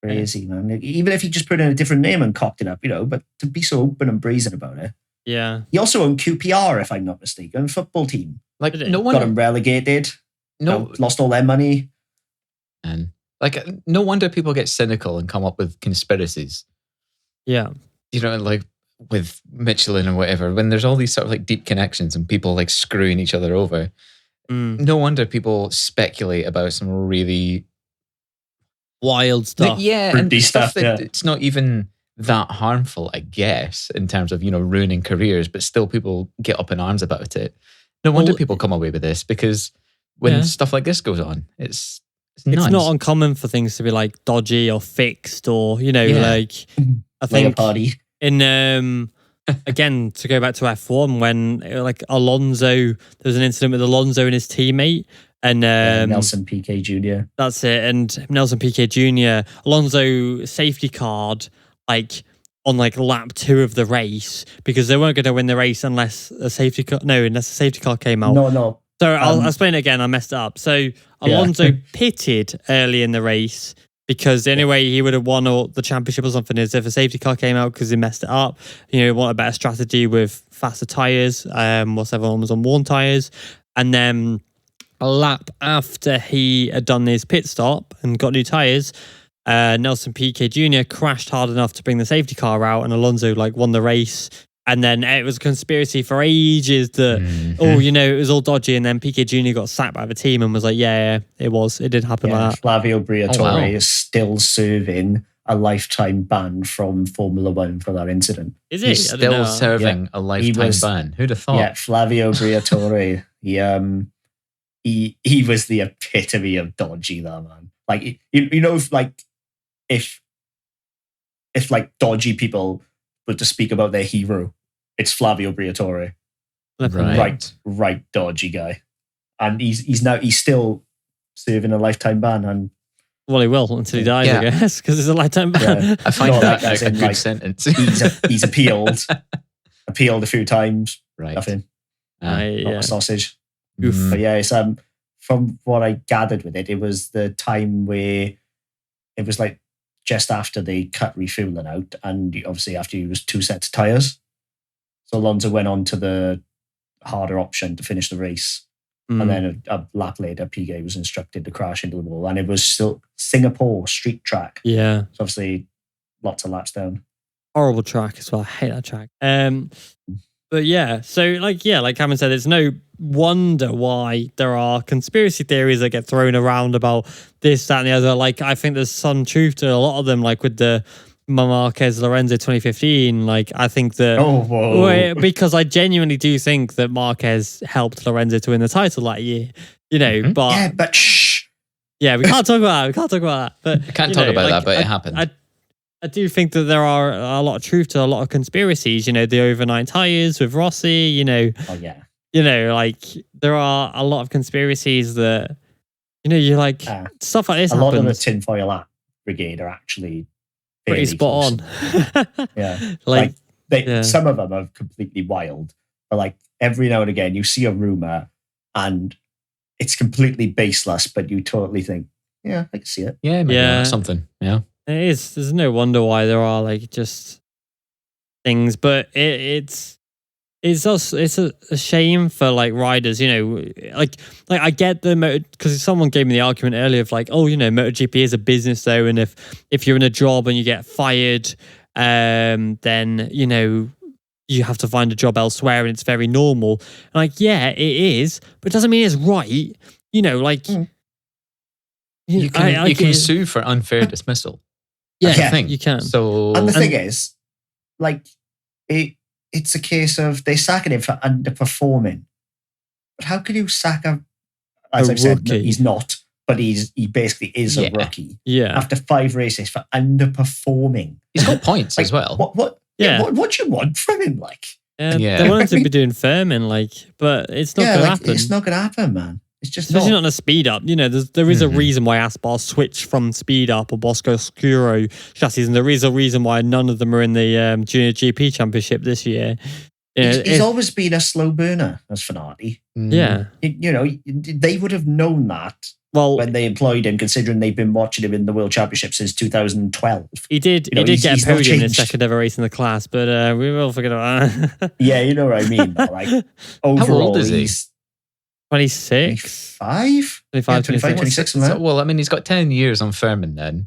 Crazy, man. Even if he just put in a different name and cocked it up, but to be so open and brazen about it. yeah. He also owned QPR, if I'm not mistaken, football team. Like, Did it? no Got one. him relegated. No, Lost all their money. and like, no wonder people get cynical and come up with conspiracies. Yeah. Like with Michelin or whatever, when there's all these sort of like deep connections and people like screwing each other over. Mm. No wonder people speculate about some really Wild stuff. yeah, Fruity and stuff stuff, that yeah. it's not even that harmful, I guess, in terms of ruining careers, but still people get up in arms about it. No wonder Well, people come away with this, because when Yeah. stuff like this goes on, it's It's nuts. not uncommon for things to be like dodgy or fixed or, Yeah. like I Like a think party. in again to go back to F1 when like Alonso, there was an incident with Alonso and his teammate And Nelson Piquet Jr. That's it. And Nelson Piquet Jr., Alonso safety card, like on like lap 2 of the race, because they weren't going to win the race unless a safety car came out. No. So I'll explain it again. I messed it up. So Alonso pitted early in the race because the only way he would have won the championship or something is if a safety car came out because he messed it up. You know, want a better strategy with faster tyres. Whilst everyone was on worn tyres. And then a lap after he had done his pit stop and got new tyres, Nelson Piquet Jr. crashed hard enough to bring the safety car out, and Alonso like won the race. And then it was a conspiracy for ages that, it was all dodgy. And then Piquet Jr. got sacked by the team and was like, it did happen like that. Flavio Briatore is still serving a lifetime ban from Formula One for that incident. Is he? He's still serving a lifetime ban. Who'd have thought? Yeah, Flavio Briatore. He was the epitome of dodgy, that man. Like, if like dodgy people were to speak about their hero, it's Flavio Briatore. Right dodgy guy. And he's still serving a lifetime ban. And well, he will until he dies, I guess, because it's a lifetime ban. Yeah. I find that a good sentence. He's appealed a few times. Right. Nothing. Not a sausage. Oof. But it's from what I gathered with it, it was the time where it was like just after they cut refueling out, and obviously after he was 2 sets of tyres. So Alonso went on to the harder option to finish the race. And then a lap later, Piquet was instructed to crash into the wall. And it was still Singapore street track. Yeah. So obviously lots of laps down. Horrible track as well. I hate that track. But so like Cameron said, there's no wonder why there are conspiracy theories that get thrown around about this, that, and the other. Like, I think there's some truth to a lot of them, like with the Marquez Lorenzo 2015. Like, I think that because I genuinely do think that Marquez helped Lorenzo to win the title that year. You know, but shh. Yeah, we can't talk about that. But we can't talk about that, but it happened. I do think that there are a lot of truth to a lot of conspiracies. You know, the overnight tyres with Rossi. You know, like there are a lot of conspiracies that you're like stuff like this. A lot of the tinfoil brigade are actually pretty spot on. Yeah, some of them are completely wild, but like every now and again you see a rumor and it's completely baseless, but you totally think, I can see it. Yeah, maybe something. Yeah. It is. There's no wonder why there are like just things, but it's also a shame for like riders. You know, like I get the because someone gave me the argument earlier of like, MotoGP is a business though, and if you're in a job and you get fired, then you have to find a job elsewhere, and it's very normal. And like, it is, but it doesn't mean it's right. You know, like you can sue for unfair dismissal. Yeah, you can. So, and the thing is, like, it's a case of they're sacking him for underperforming. But how can you sack him? As I've said, he's not, but he basically is a rookie. Yeah. After 5 races for underperforming. He's got points as well. What do you want from him? Like, they want him to be doing firming, like, but it's not going to happen. It's not going to happen, man. It's just especially not on a speed up. You know, there is a reason why Aspar switched from speed up or Bosco Scuro chassis, and there is a reason why none of them are in the Junior GP Championship this year. He's always been a slow burner as Fenati. Yeah, they would have known that. Well, when they employed him, considering they've been watching him in the World Championship since 2012. He did get a podium in his second ever race in the class, but we will forget about that. Yeah, you know what I mean. Like, overall, how old is he? 26? 25? 26. So, well, I mean, he's got 10 years on Furman then.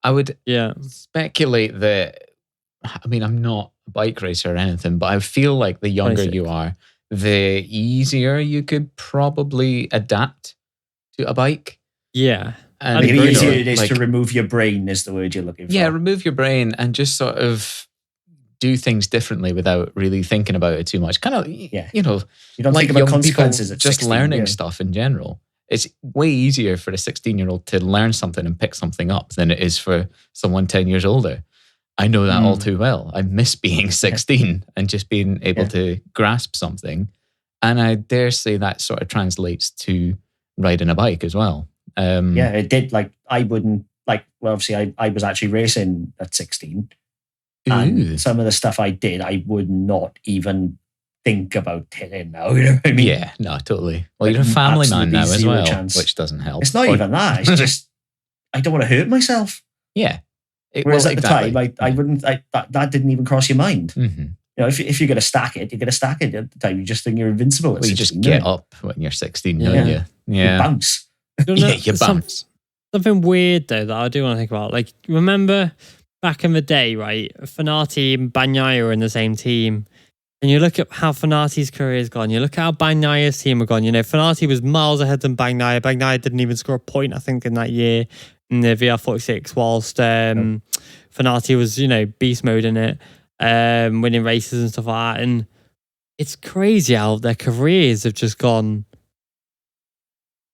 I would speculate that, I mean, I'm not a bike racer or anything, but I feel like the younger 26. you are, the easier you could probably adapt to a bike. Yeah. And the easier it is to remove your brain is the word you're looking for. Yeah, remove your brain and just sort of do things differently without really thinking about it too much. Kind of, you don't think about consequences at just 16, learning stuff in general. It's way easier for a 16-year-old to learn something and pick something up than it is for someone 10 years older. I know that all too well. I miss being 16 and just being able to grasp something. And I dare say that sort of translates to riding a bike as well. Yeah, it did. Like, I wouldn't, like, well, obviously, I was actually racing at 16. And some of the stuff I did, I would not even think about hitting now. You know what I mean? Yeah, no, totally. Well, you're a family man now as well, which doesn't help. It's not even that. It's just, I don't want to hurt myself. Yeah. Whereas at the time, I wouldn't, that didn't even cross your mind. Mm-hmm. You know, if you're going to stack it, you're going to stack it. At the time, you just think you're invincible. Well, you just get up when you're 16, don't you? Yeah. You bounce. Yeah, you bounce. Something weird, though, that I do want to think about. Like, remember back in the day, right? Fenati and Bagnaia were in the same team. And you look at how Fenati's career has gone. You look at how Bagnaia's team have gone. You know, Fenati was miles ahead than Bagnaia. Bagnaia didn't even score a point, I think, in that year in the VR46, whilst Fenati was, you know, beast mode in it, winning races and stuff like that. And it's crazy how their careers have just gone.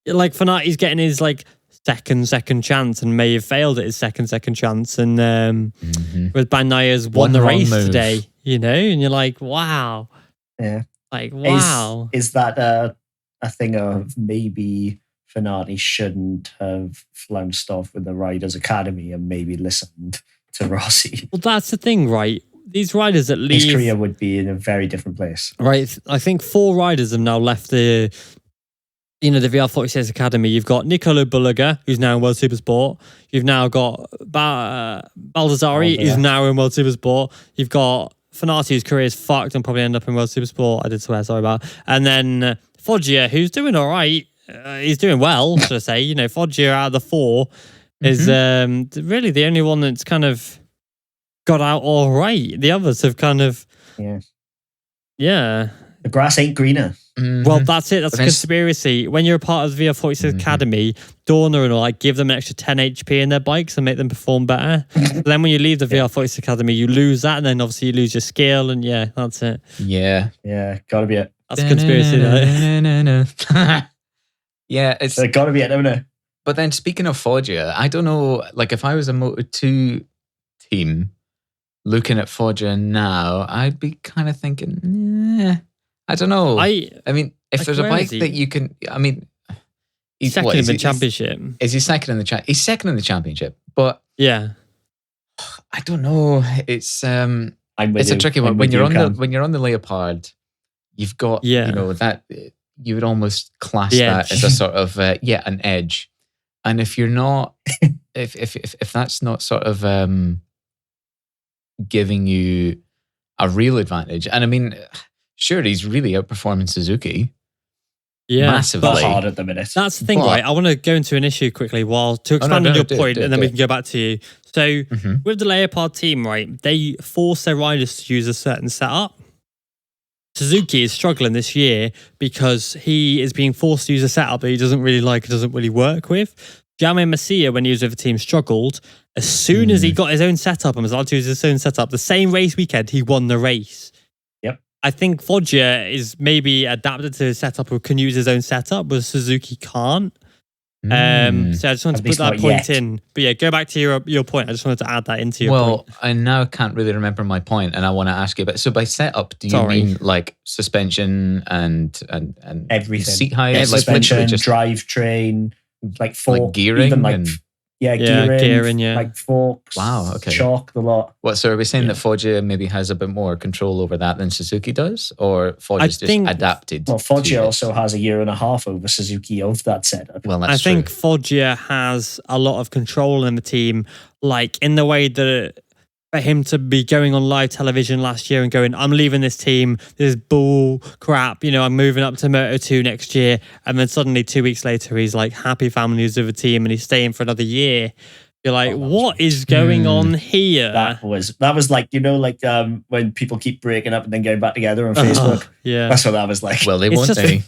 Like, Fenati's getting his, like, second chance and may have failed at his second chance. And with Bagnaia's won the race today, you know, and you're like, wow. Yeah. Like, wow. Is that a thing of maybe Fenati shouldn't have flounced off with the Riders Academy and maybe listened to Rossi? Well, that's the thing, right? These riders that leave... His career would be in a very different place. Right. I think 4 riders have now left the VR46 Academy. You've got Nicolo Bulliger, who's now in World Supersport. You've now got Baldassari, who's now in World Supersport. You've got Fenati, whose career is fucked and probably end up in World Supersport. I did swear, sorry about that. And then Foggia, who's doing all right. He's doing well, should I say. You know, Foggia out of the 4 is really the only one that's kind of got out all right. The others have kind of... Yeah. The grass ain't greener. Well, that's it. That's a conspiracy. When you're a part of the VR46 Academy, Dorna and all, like, give them an extra 10 HP in their bikes and make them perform better. But then when you leave the VR46 Academy, you lose that, and then obviously you lose your skill, and yeah, that's it. Yeah. Yeah, gotta be it. That's a conspiracy, though. Yeah, it's gotta be it, haven't it? But then speaking of Foggia, I don't know, like, if I was a Moto 2 team looking at Foggia now, I'd be kind of thinking, I don't know. I mean, if there's a bike that you can, I mean, he's second in the championship. Is he second in the championship? He's second in the championship, but yeah, I don't know. It's a tricky one. When you're on the Leopard, you've got you know that you would almost class that as a sort of an edge, and if you're not, if that's not sort of giving you a real advantage, and I mean. Sure, he's really outperforming Suzuki. Yeah, massively. But hard at the minute. That's the thing, right? I want to go into an issue quickly to expand on your point, and then we can go back to you. So, with the Leopard team, right, they force their riders to use a certain setup. Suzuki is struggling this year because he is being forced to use a setup that he doesn't really like, doesn't really work with. Jaume Masia, when he was with the team, struggled. As soon as he got his own setup and was allowed to use his own setup, the same race weekend, he won the race. I think Foggia is maybe adapted to his setup or can use his own setup, but Suzuki can't. So I just wanted to put that point in. But yeah, go back to your point. I just wanted to add that into your point. Well, I now can't really remember my point, and I want to ask you about. So by setup, do you mean like suspension and everything, seat height, like suspension, drivetrain, like fork, like gearing, even like gearing, like forks, shock, the lot. What? So are we saying that Foggia maybe has a bit more control over that than Suzuki does, or Foggia's just adapted? Well, Foggia also has a year and a half over Suzuki of that setup. Well, that's I think Foggia has a lot of control in the team, like in the way that for him to be going on live television last year and going, I'm leaving this team, this is bull crap, you know, I'm moving up to Moto 2 next year. And then suddenly 2 weeks later, he's like happy families with the team and he's staying for another year. You're like, what is going on here? That was like, you know, like when people keep breaking up and then getting back together on Facebook. Yeah. That's what that was like. Well, they won't, eh?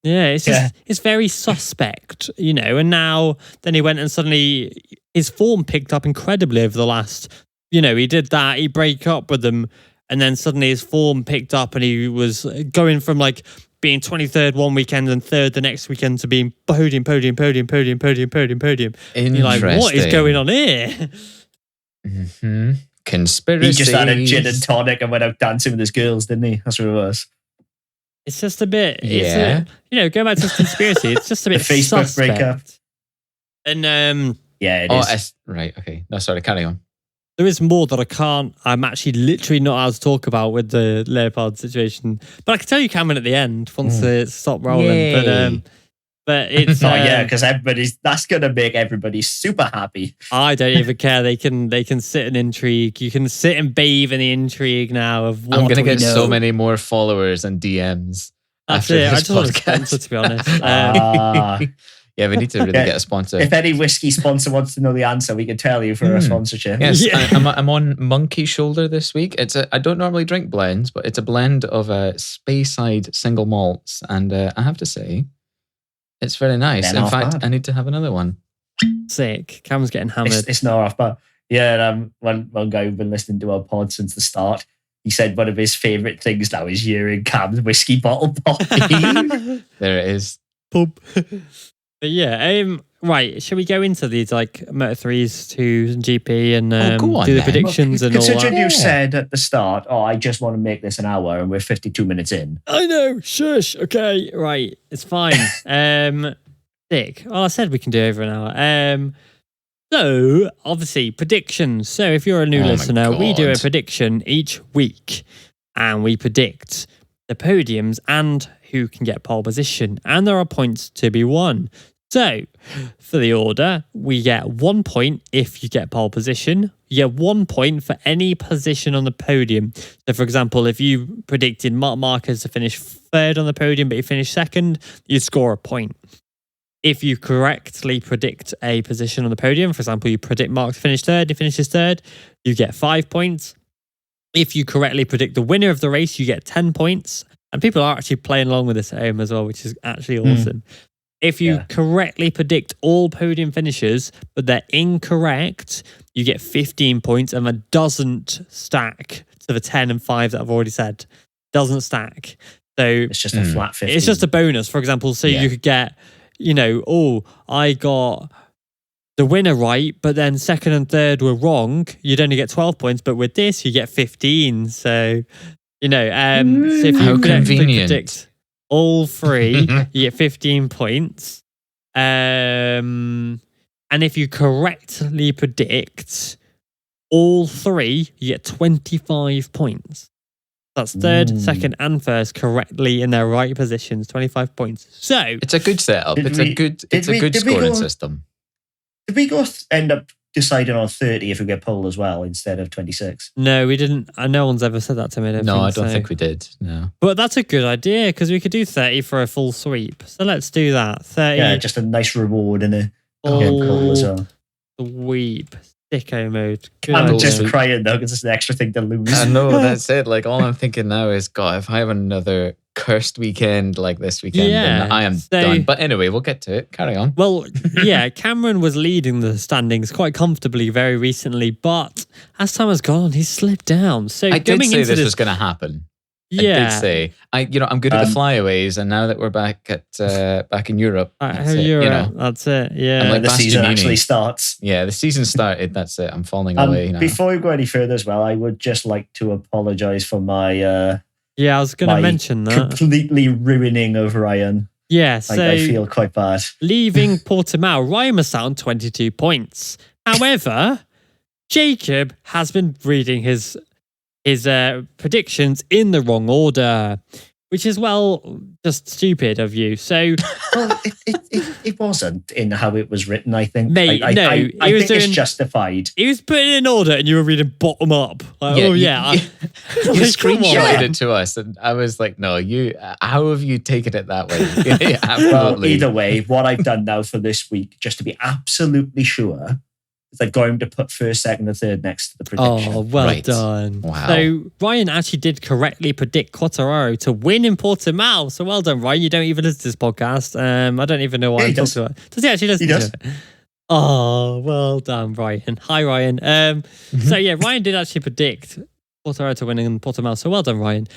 Yeah, it's very suspect, you know, and now then he went and suddenly his form picked up incredibly over the last, you know, he did that, he break up with them, and then suddenly his form picked up and he was going from like being 23rd one weekend and 3rd the next weekend to being podium. And you're like, what is going on here? Conspiracy. He just had a gin and tonic and went out dancing with his girls, didn't he? That's what it was. It's just a bit. Yeah. Going back to conspiracy, it's just a bit The Facebook suspect. breakup. And Yeah, it is. Right. Okay. No, sorry. Carry on. there is more that I'm actually literally not allowed to talk about with the Leopard situation. But I can tell you, Cameron, at the end once it stopped rolling. Yay. But it's because that's gonna make everybody super happy. I don't even care. They can sit in intrigue. You can sit and bathe in the intrigue now of what I'm going to we get so know. many more followers and DMs That's after it. I this just want a podcast. sponsor, to be honest. Yeah, we need to really get a sponsor. If any whiskey sponsor wants to know the answer, we can tell you for a sponsorship. Yes, Yeah. I'm on Monkey Shoulder this week. I don't normally drink blends, but it's a blend of Speyside single malts, and I have to say, it's very nice. They're In not fact, bad. I need to have another one. Sick. Cameron's getting hammered. It's not off, but yeah, one guy who's been listening to our pod since the start, he said one of his favourite things now is hearing Cam's whiskey bottle pop. There it is. Pub. But yeah, right. Shall we go into these like Moto 3s, 2s, and GP and go on do the then. predictions and all Considering that? you said at the start, I just want to make this an hour, and we're 52 minutes in. I know. Shush. Okay. Right. It's fine. Sick. Oh, I said we can do over an hour. So obviously predictions. So if you're a new Oh my listener, we do a God. prediction each week, and we predict the podiums and who can get pole position, and there are points to be won. So for the order, we get 1 point if you get pole position. You get 1 point for any position on the podium. So for example, if you predicted Mark Marquez to finish third on the podium, but you finished second, you score a point. If you correctly predict a position on the podium, for example, you predict Mark to finish third, he finishes third, you get 5 points. If you correctly predict the winner of the race, you get 10 points. And people are actually playing along with this at home as well, which is actually awesome. If you correctly predict all podium finishers, but they're incorrect, you get 15 points, and that doesn't stack to the 10 and 5 that I've already said. Doesn't stack. So It's just a flat 50. it's just a bonus, for example. So you could get, I got the winner right, but then second and third were wrong. You'd only get 12 points, but with this, you get 15. So, so if How you convenient. predict all three, you get 15 points. And if you correctly predict all three, you get 25 points. That's third, second, and first correctly in their right positions. 25 points. So It's a good setup. It's a good scoring system. Did we end up deciding on 30 if we get pole as well instead of 26? no, we didn't. No one's ever said that to me. I don't think we did. No. But that's a good idea because we could do 30 for a full sweep. So let's do that. 30 Yeah, just a nice reward and a full pole as well. sweep. Sicko mode. Good I'm idea. just crying though because it's an extra thing to lose. I know, that's it. Like, all I'm thinking now is, God, if I have another cursed weekend like this weekend, then I am done. But anyway, we'll get to it. Carry on. Well, yeah, Cameron was leading the standings quite comfortably very recently, but as time has gone on, he's slipped down. So I did going say into this was going to happen. Yeah, I did say, I'm good at the flyaways, and now that we're back in Europe, that's it, that's it. Yeah, I'm like the season Bastianini. actually starts. Yeah, the season started. That's it. I'm falling away now. Before we go any further as well, I would just like to apologise for my yeah, I was going to mention that. completely ruining of Ryan. Yeah, so I feel quite bad. leaving Portimao, Ryan was on 22 points. However, Jacob has been reading his predictions in the wrong order, which is, well, just stupid of you. So, Well, it wasn't in how it was written, I think. Mate, I he think was it's justified. he was putting it in order and you were reading bottom up. Like, Yeah, oh, you- yeah. you Like, come screenshotted on. it to us, and I was like, "No, how have you taken it that way?" Well, Absolutely. either way, what I've done now for this week, just to be absolutely sure, is I've got him to put first, second, and third next to the prediction. Oh, well Right. done. Wow. So Ryan actually did correctly predict Quartararo to win in Portimao. So well done, Ryan. You don't even listen to this podcast. I don't even know why Yeah, I'm he talking does. about it. Does he actually listen He does. to it? Oh, well done, Ryan. Hi, Ryan. So yeah, Ryan did actually predict Quartararo to win in Portimao. So well done, Ryan.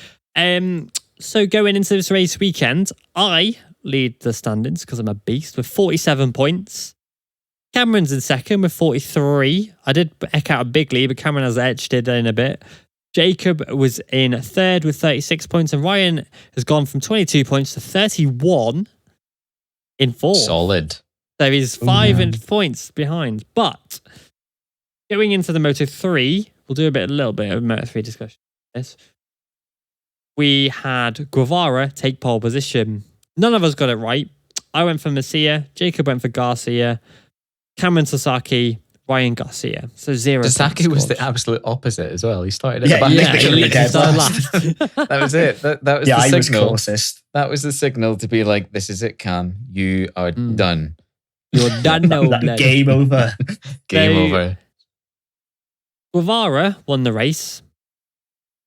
So going into this race weekend, I lead the standings because I'm a beast with 47 points. Cameron's in second with 43. I did eck out a big lead, but Cameron has edged it in a bit. Jacob was in third with 36 points, and Ryan has gone from 22 points to 31 in fourth. Solid. So he's 5 points behind. But going into the Moto 3, we'll do a little bit of Moto 3 discussion. Yes. We had Guevara take pole position. None of us got it right. I went for Masia, Jacob went for Garcia, Cameron Sasaki, Ryan Garcia. So 0 Sasaki points was the scored. absolute opposite as well. He started at Yeah, the back. yeah, of the he grid. dead started last. That was it. That was Yeah, the I was signal. closest. That was the signal to be like, this is it, Cam. You are done. You're done now, That blood. game over. Game So- over. Guevara won the race.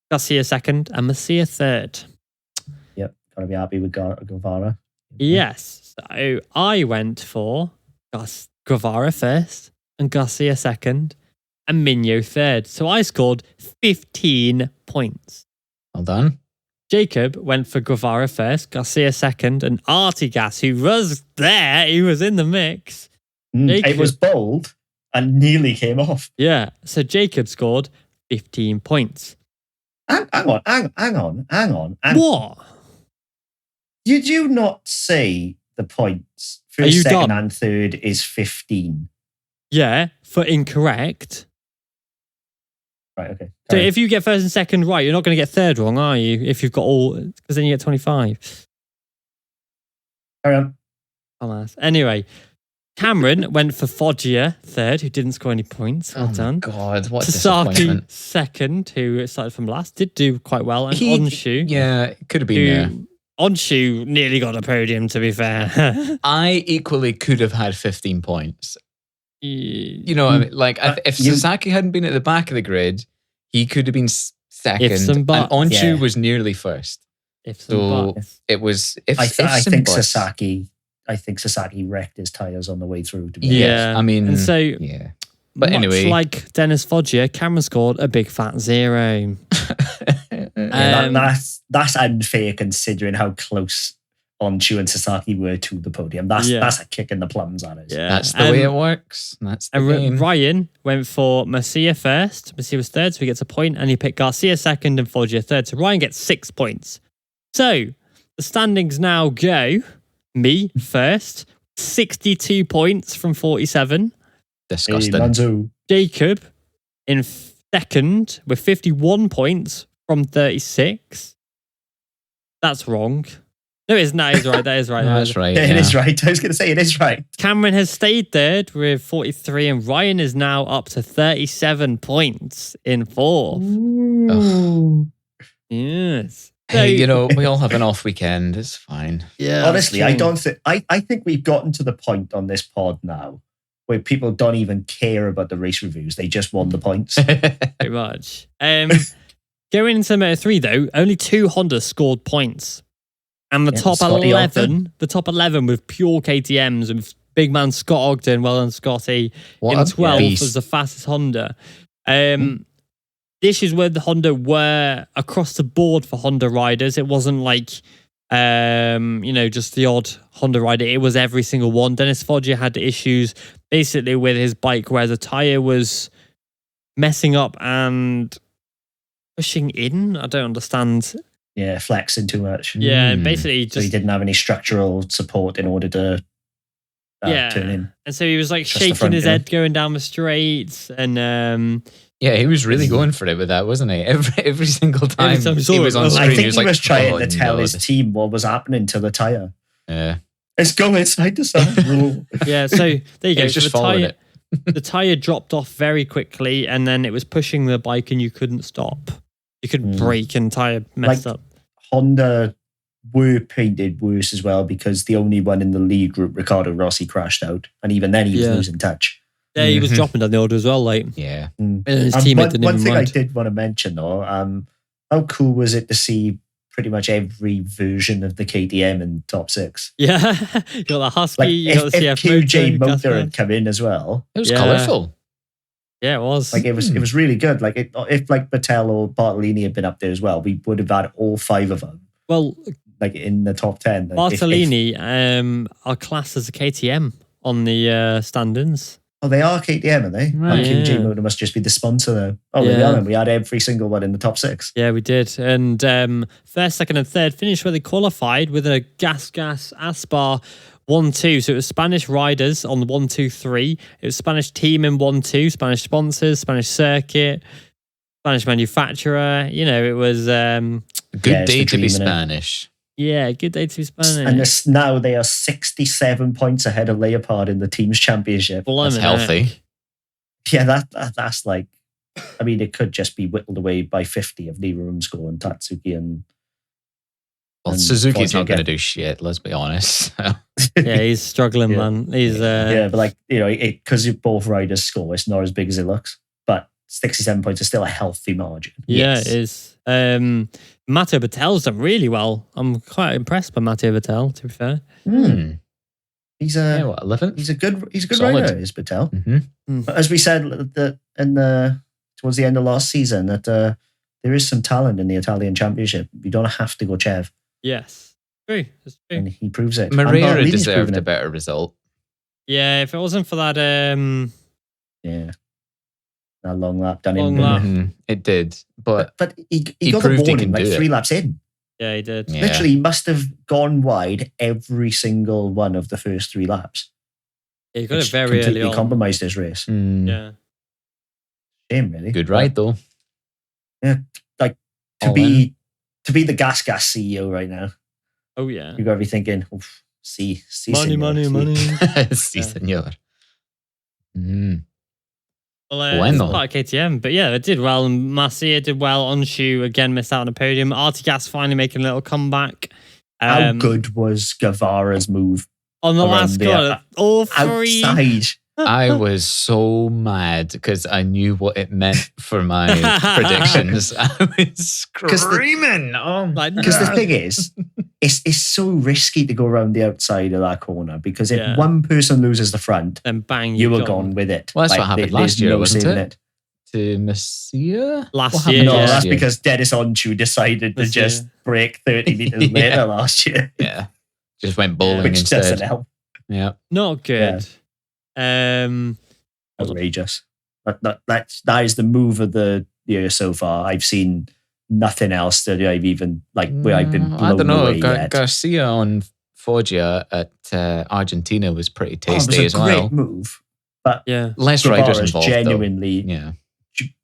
Garcia second and Masia third. Yep, gotta be happy with Guevara. Yes. So I went for Guevara first and Garcia second and Minho third. So I scored 15 points. Well done. Jacob went for Guevara first, Garcia second, and Artigas, who was there, he was in the mix. It was bold and nearly came off. Yeah. So Jacob scored 15 points. Hang on. What? Did you not say the points Are first, you second, done? and third is 15? Yeah, for incorrect. Right, okay. So Carry on. if you get first and second right, you're not going to get third wrong, are you? If you've got all, because then you get 25. Carry on. Dumbass. Anyway, Cameron went for Foggia third, who didn't score any points. Well Oh my done. God, what a Sasaki disappointment. second, who started from last, did do quite well. And He- Onshu, Yeah, it could have been there. who Onshu nearly got a podium, to be fair. I equally could have had 15 points. You know what I mean? Like, if you- Sasaki hadn't been at the back of the grid, he could have been second. Ifs and And buts. Onshu Yeah. was nearly first. Ifs So and buts. it was ifs, I ifs and think buts. Sasaki wrecked his tires on the way through. To be Yes, Yeah. I mean, And so, yeah. But much anyway. like Dennis Foggia, Cameron scored a big fat 0. That's unfair considering how close Onshu and Sasaki were to the podium. That's a kick in the plums, that is. Yeah. That's the way it works. That's the And game. Ryan went for Masia first. Masia was third, so he gets a point, and he picked Garcia second and Foggia third. So Ryan gets 6 points. So the standings now go: me first, 62 points from 47. Disgusting. Hey, Manzo. Jacob in second with 51 points from 36. That's wrong. No, it isn't. That is right. That is right. No, that's right. Yeah, it is right. I was going to say it is right. Cameron has stayed third with 43, and Ryan is now up to 37 points in fourth. Yes. Hey, So- you know, we all have an off weekend. It's fine. Yeah. Honestly, I don't think I think we've gotten to the point on this pod now where people don't even care about the race reviews. They just want the points. Pretty much. Going into Moto 3, though, only 2 Hondas scored points. And the Yeah, top Scotty 11, the top 11 with pure KTMs and big man Scott Ogden, well done Scotty, What in a 12th beast. was the fastest Honda. This is where the Honda were across the board for Honda riders. It wasn't like, just the odd Honda rider. It was every single one. Dennis Foggia had issues basically with his bike where the tyre was messing up and pushing in. I don't understand. Yeah, flexing too much. Yeah, and basically So he just didn't have any structural support in order to turn in. And so he was like Just the shaking front his gear. head going down the straights, and Yeah, he was really going for it with that, wasn't he? Every single time, time he he saw was it, on I screen. I think he was like, trying "Oh, to tell no, his this-" team what was happening to the tire. Yeah, It's going side to side. Rule. yeah. So there you he go. was So just the following tire, it. the tire dropped off very quickly, and then it was pushing the bike, and you couldn't stop. You couldn't brake, and tire messed up. Honda were painted worse as well because the only one in the lead group, Ricardo Rossi, crashed out, and even then he was Yeah. losing touch. Yeah, he was Mhm. dropping down the order as well. Like Yeah, and his teammate didn't one even thing mind. I did want to mention though, how cool was it to see pretty much every version of the KTM in top 6? Yeah, you got the Husky, Like you got if the CF QJ Moto, Motor Casper. had come in as well, it was Yeah. colourful. Yeah, it was. like it was really good. Like if like Patel or Bartolini had been up there as well, we would have had all 5 of them Well, like in the top 10. Like, if- Bartolini are classed as a KTM on the standings. Oh, they are KTM, are they? Right. QG Yeah. Moto must just be the sponsor now. Oh, there we Yeah. are then. We had every single one in the top 6. Yeah, we did. And first, second, and third finished where they qualified with a Gas Aspar 1-2. So it was Spanish riders on the 1-2-3. It was Spanish team in 1-2, Spanish sponsors, Spanish circuit, Spanish manufacturer. You know, it was Good day to be dream, innit? Spanish. yeah, good day to be Spanish. And now they are 67 points ahead of Leopard in the team's championship. That's Blimey, healthy. heck. Yeah, that's like, I mean, it could just be whittled away by 50 if neither of them score and Tatsuki and Well, And Suzuki's not Forte going to again. do shit, let's be honest. Yeah, he's struggling, Yeah. man. He's yeah, but like, you know, because both riders score, it's not as big as it looks. But 67 points is still a healthy margin. yeah, Yes. it is. Matteo Batel's done really well. I'm quite impressed by Matteo Batel, to be fair. Hmm. He's Yeah, a what, 11th? he's a good Solid. rider, is Patel. Mm-hmm. But as we said towards the end of last season, that there is some talent in the Italian Championship. You don't have to go Chev, Yes. True. That's true. and he proves it. Moreira Bartolini's deserved proven a it. better result. Yeah, if it wasn't for that Yeah, that long lap done Long in. lap. Mhm. It did, but But he He got the proved he warning can like do it. 3 laps in. yeah, he did. Yeah. Literally, he must have gone wide every single one of the first 3 laps. Yeah, he got it which very early completely on. compromised his race. Yeah. Shame, really. good ride though. Like to All be the gas CEO right now. Oh yeah. You got to be thinking, oof, see, Money, senor, money, see. money. Si, Yeah. senor. Mm. Well, Bueno. it's part of KTM, but yeah, it did well. And Marcia did well. Onshu again missed out on the podium. Artigas finally making a little comeback. How good was Guevara's move on the around last the corner? All three. outside? I was so mad because I knew what it meant for my predictions. I was 'Cause the- screaming. Like, Because the thing is, it's so risky to go around the outside of that corner because if Yeah. one person loses the front, then bang, you you're were gone with it. Well, that's what happened last there's year, no wasn't saving it? To Messia? Last What happened year, No, yeah. that's year? because Dennis Onchu decided to This just year. break 30 meters Yeah. later last year, Yeah. Just went bowling which doesn't instead. help. Yeah. Not good. Outrageous. That is the move of the year so far. I've seen nothing else that I've even where I've been blown I don't know. away yet. Garcia on Foggia at Argentina was pretty Oh, it was tasty a as great well. move, but Yeah. Less riders Guevara's involved, genuinely, though. Yeah.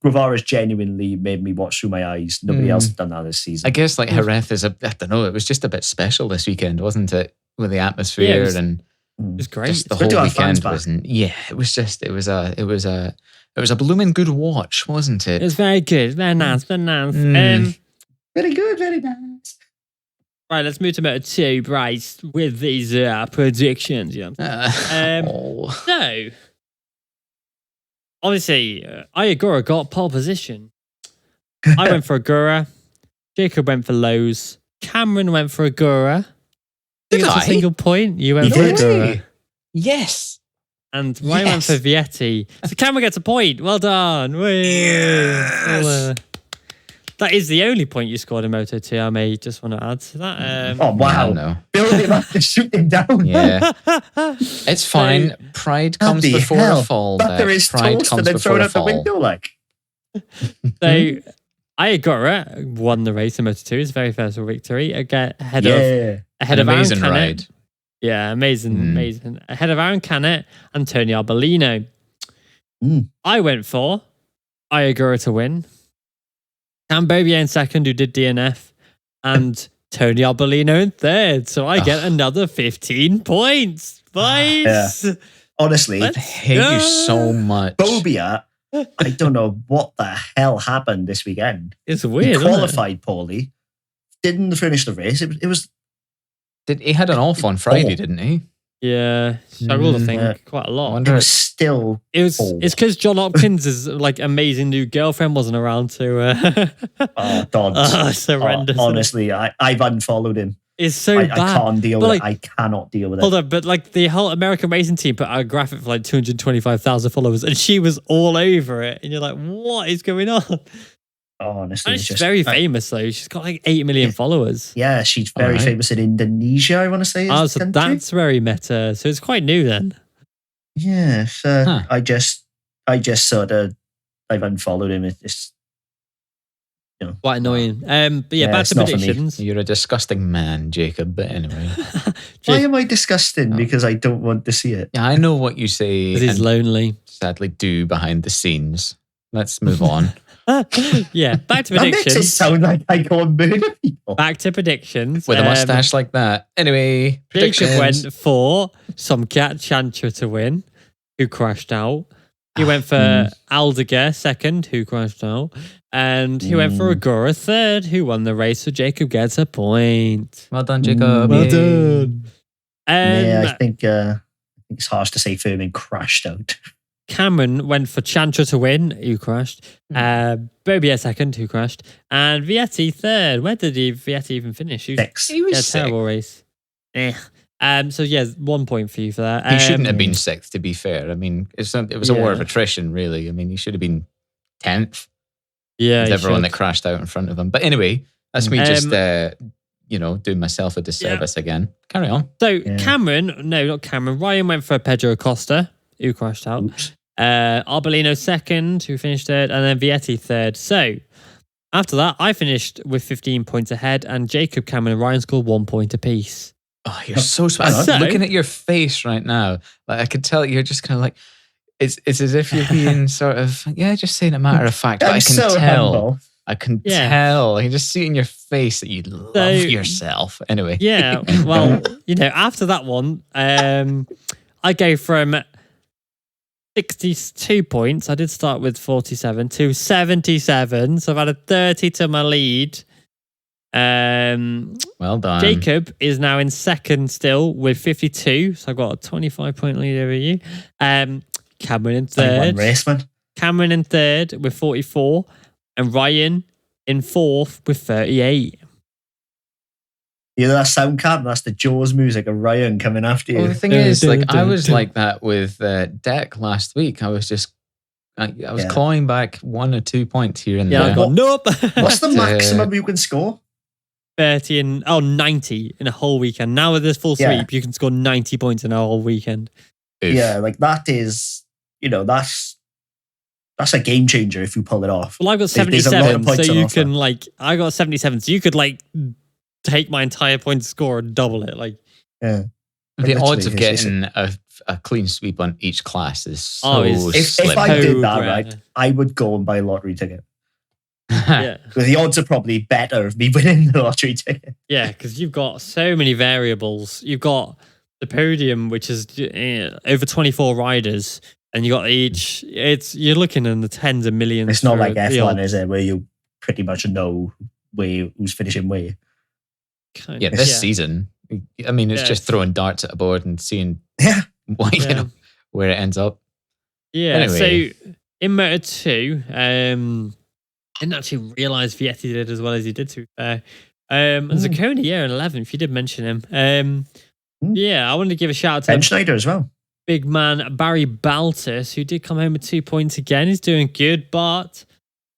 Guevara's genuinely made me watch through my eyes. Nobody else has done that this season. I guess like Jerez is I don't know, it was just a bit special this weekend, wasn't it? With the atmosphere was- and It was great. just the It's good to whole have fans weekend back. wasn't. Yeah, it was a blooming good watch, wasn't It it? was very good. Very nice. Very nice. Mm. Very good, very nice. Right, let's move to Moto 2, Bryce, with these predictions. You know what I'm saying? Oh. So, obviously, Ayagura got pole position. I went for Agura. Jacob went for Lowe's. Cameron went for Agura. Did It's I? a single point. You went You for did? Agura. Yes. And Ryan went for Yes. Vietti. So Cameron gets a point. Well done. Whee! Yes. Well, that is the only point you scored in Moto 2. I may just want to add to that. Oh wow! No. Build him up and shoot him down. Yeah. It's fine. Pride comes Bloody before hell. a fall. Butter Beck. is Pride toast comes and then before thrown a out the fall. window like. So Ayagura won the race in Moto 2. His very first victory. Again, ahead Yeah. of An Aaron amazing Canet. ride. Yeah, amazing, Mm. amazing. Ahead of Aaron Canet and Tony Arbolino. Mm. I went for Ayagura to win. Cambodia in second, who did DNF, and Tony Arbolino in third. So I get another 15 points. Boys. Honestly, Let's I hate you so much. Bobia, I don't know what the hell happened this weekend. It's He weird. Isn't it? qualified poorly, didn't finish the race. It was He had an off on Friday, didn't he? Yeah, struggled I think Yeah. quite a I lot. wonder- it was still. It's Oh. because John Hopkins' like amazing new girlfriend wasn't around to. Oh God! Oh, it's horrendous. Honestly, I've unfollowed him. It's so I bad. can't deal But, with like, it. I cannot deal with it. Hold on, but like the whole American racing team put out a graphic for like 225,000 followers, and she was all over it, and you're like, what is going on? Honestly, And it's she's just very famous though. She's got like 8 million followers. Yeah, she's very Alright. famous in Indonesia. I want to say. is Oh, the so country. that's very meta. So it's quite new then. Yes, I just sort of I've unfollowed him. It's just, Quite annoying. But yeah, back it's to not for me. predictions. You're a disgusting man, Jacob. But anyway, Why am I disgusting? Because I don't want to see it. yeah, I know what you say. Because he's and lonely. sadly do behind the scenes. Let's move on. Yeah, back to That makes it predictions. sound like I go and murder people. Back to predictions. With a mustache like that. Anyway, predictions. Jacob went for some cat Chantra to win, who crashed out. He went for Aldegar second, who crashed out. And he went for Agora third, who won the race. So Jacob gets a point. Well done, Jacob. Well Yay. done. Yeah, I think it's harsh to say Furman crashed out. Cameron went for Chantra to win, who crashed. Bobia second, who crashed. And Vietti third. Where did Vietti even finish? Six. He was Yeah, sick. terrible race. So yeah, 1 point for you for that. He shouldn't have been sixth, to be fair. I mean, it was a war of attrition, really. I mean, he should have been 10th. Yeah, with you everyone should. that crashed out in front of him. But anyway, that's me just, doing myself a disservice again. Carry on. So not Cameron. Ryan went for Pedro Acosta, who crashed out. Oops. Arbolino second, who finished third, and then Vietti third. So after that, I finished with 15 points ahead, and Jacob, Cameron, and Ryan scored 1 point apiece. Oh, you're so smart. So- I'm looking at your face right now. Like, I could tell you're just kind of like, it's as if you're being sort of, just saying a matter of fact. But I can so tell. humble. I can Yeah. tell. You just see in your face that you love yourself. Anyway. Yeah, well, after that one, I go from 62 points. I did start with 47 to 77. So I've added 30 to my lead. Well done. Jacob is now in second still with 52. So I've got a 25-point lead over you. Cameron in One third. race, man. Cameron in third with 44. And Ryan in fourth with 38. You know that sound cap? That's the Jaws music of Ryan coming after you. Well, the thing is, I was like that with Deck last week. I was just, I was clawing back 1 or 2 points here and Yeah, there. I've got nope. What's the maximum you can score? 90 in a whole weekend. Now with this full sweep, Yeah. you can score 90 points in a whole weekend. Oof. Yeah, like that is, that's a game changer if you pull it off. Well, I got There's a lot 77, of points so on you offer. can I got 77, so you could take my entire point score and double it. Yeah. The odds of Literally, it's- getting a clean sweep on each class is so Oh, it's- slim. If I did that, So right, rare. I would go and buy a lottery ticket. Yeah, Because the odds are probably better of me winning the lottery ticket. yeah, because you've got so many variables. You've got the podium, which is over 24 riders, and you got each. You're looking in the tens of millions. It's not for like the F1, odds. is it? Where you pretty much know who's finishing where. Kind Yeah, of, this season, I mean, it's Yeah, just it's- throne darts at a board and seeing Yeah. where it ends up. Yeah, Anyway. so in Moto 2, didn't actually realise Vietti did as well as he did, to be fair. And Zacconi, in 11th, you did mention him. Yeah, I wanted to give a shout out to Ben Schneider as well. big man Barry Baltus, who did come home with 2 points again. He's doing good, but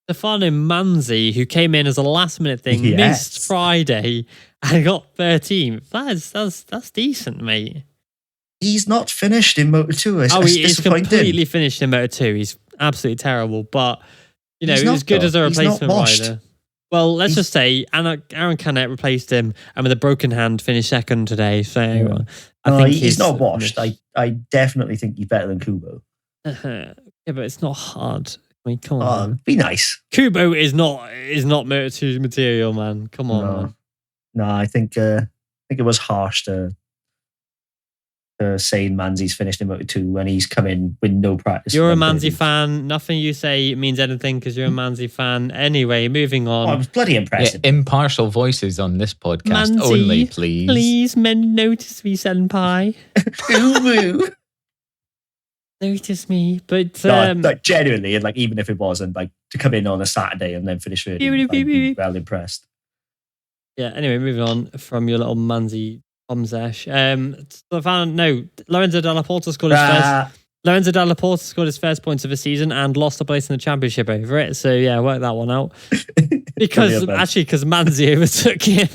Stefano Manzi, who came in as a last minute thing, Yes. missed Friday and got 13th. That's decent, mate. He's not finished in Moto 2. It's He's disappointing. completely finished in Moto 2. He's absolutely terrible, but He's he was not, good though. as a He's not replacement washed. rider. Well, let's just say Aaron Canet replaced him and with a broken hand finished second today. So I think he's not washed. I definitely think he's better than Kubo. yeah, but it's not hard. I mean, come on. Be nice. Kubo is not Moto 2 material, man. Come on, man. No, I think it was harsh to saying Manzi's finished in Moto 2 when he's come in with no practice. You're a for Manzi Manzi fan. Nothing you say means anything because you're a Manzi fan. Anyway, moving I on. was bloody impressed. Impartial voices on this podcast Manzi, only, please. Please, men, notice me, senpai. Kubo. Notice me. But Genuinely, and even if it wasn't, to come in on a Saturday and then finish third, I'd be well impressed. yeah, anyway, moving on from your little Manzi Omzesh. Lorenzo Dalla Porta scored his first. Lorenzo Dalla Porta scored his first points of the season and lost a place in the championship over it. So yeah, work that one out. Because Manzi overtook him.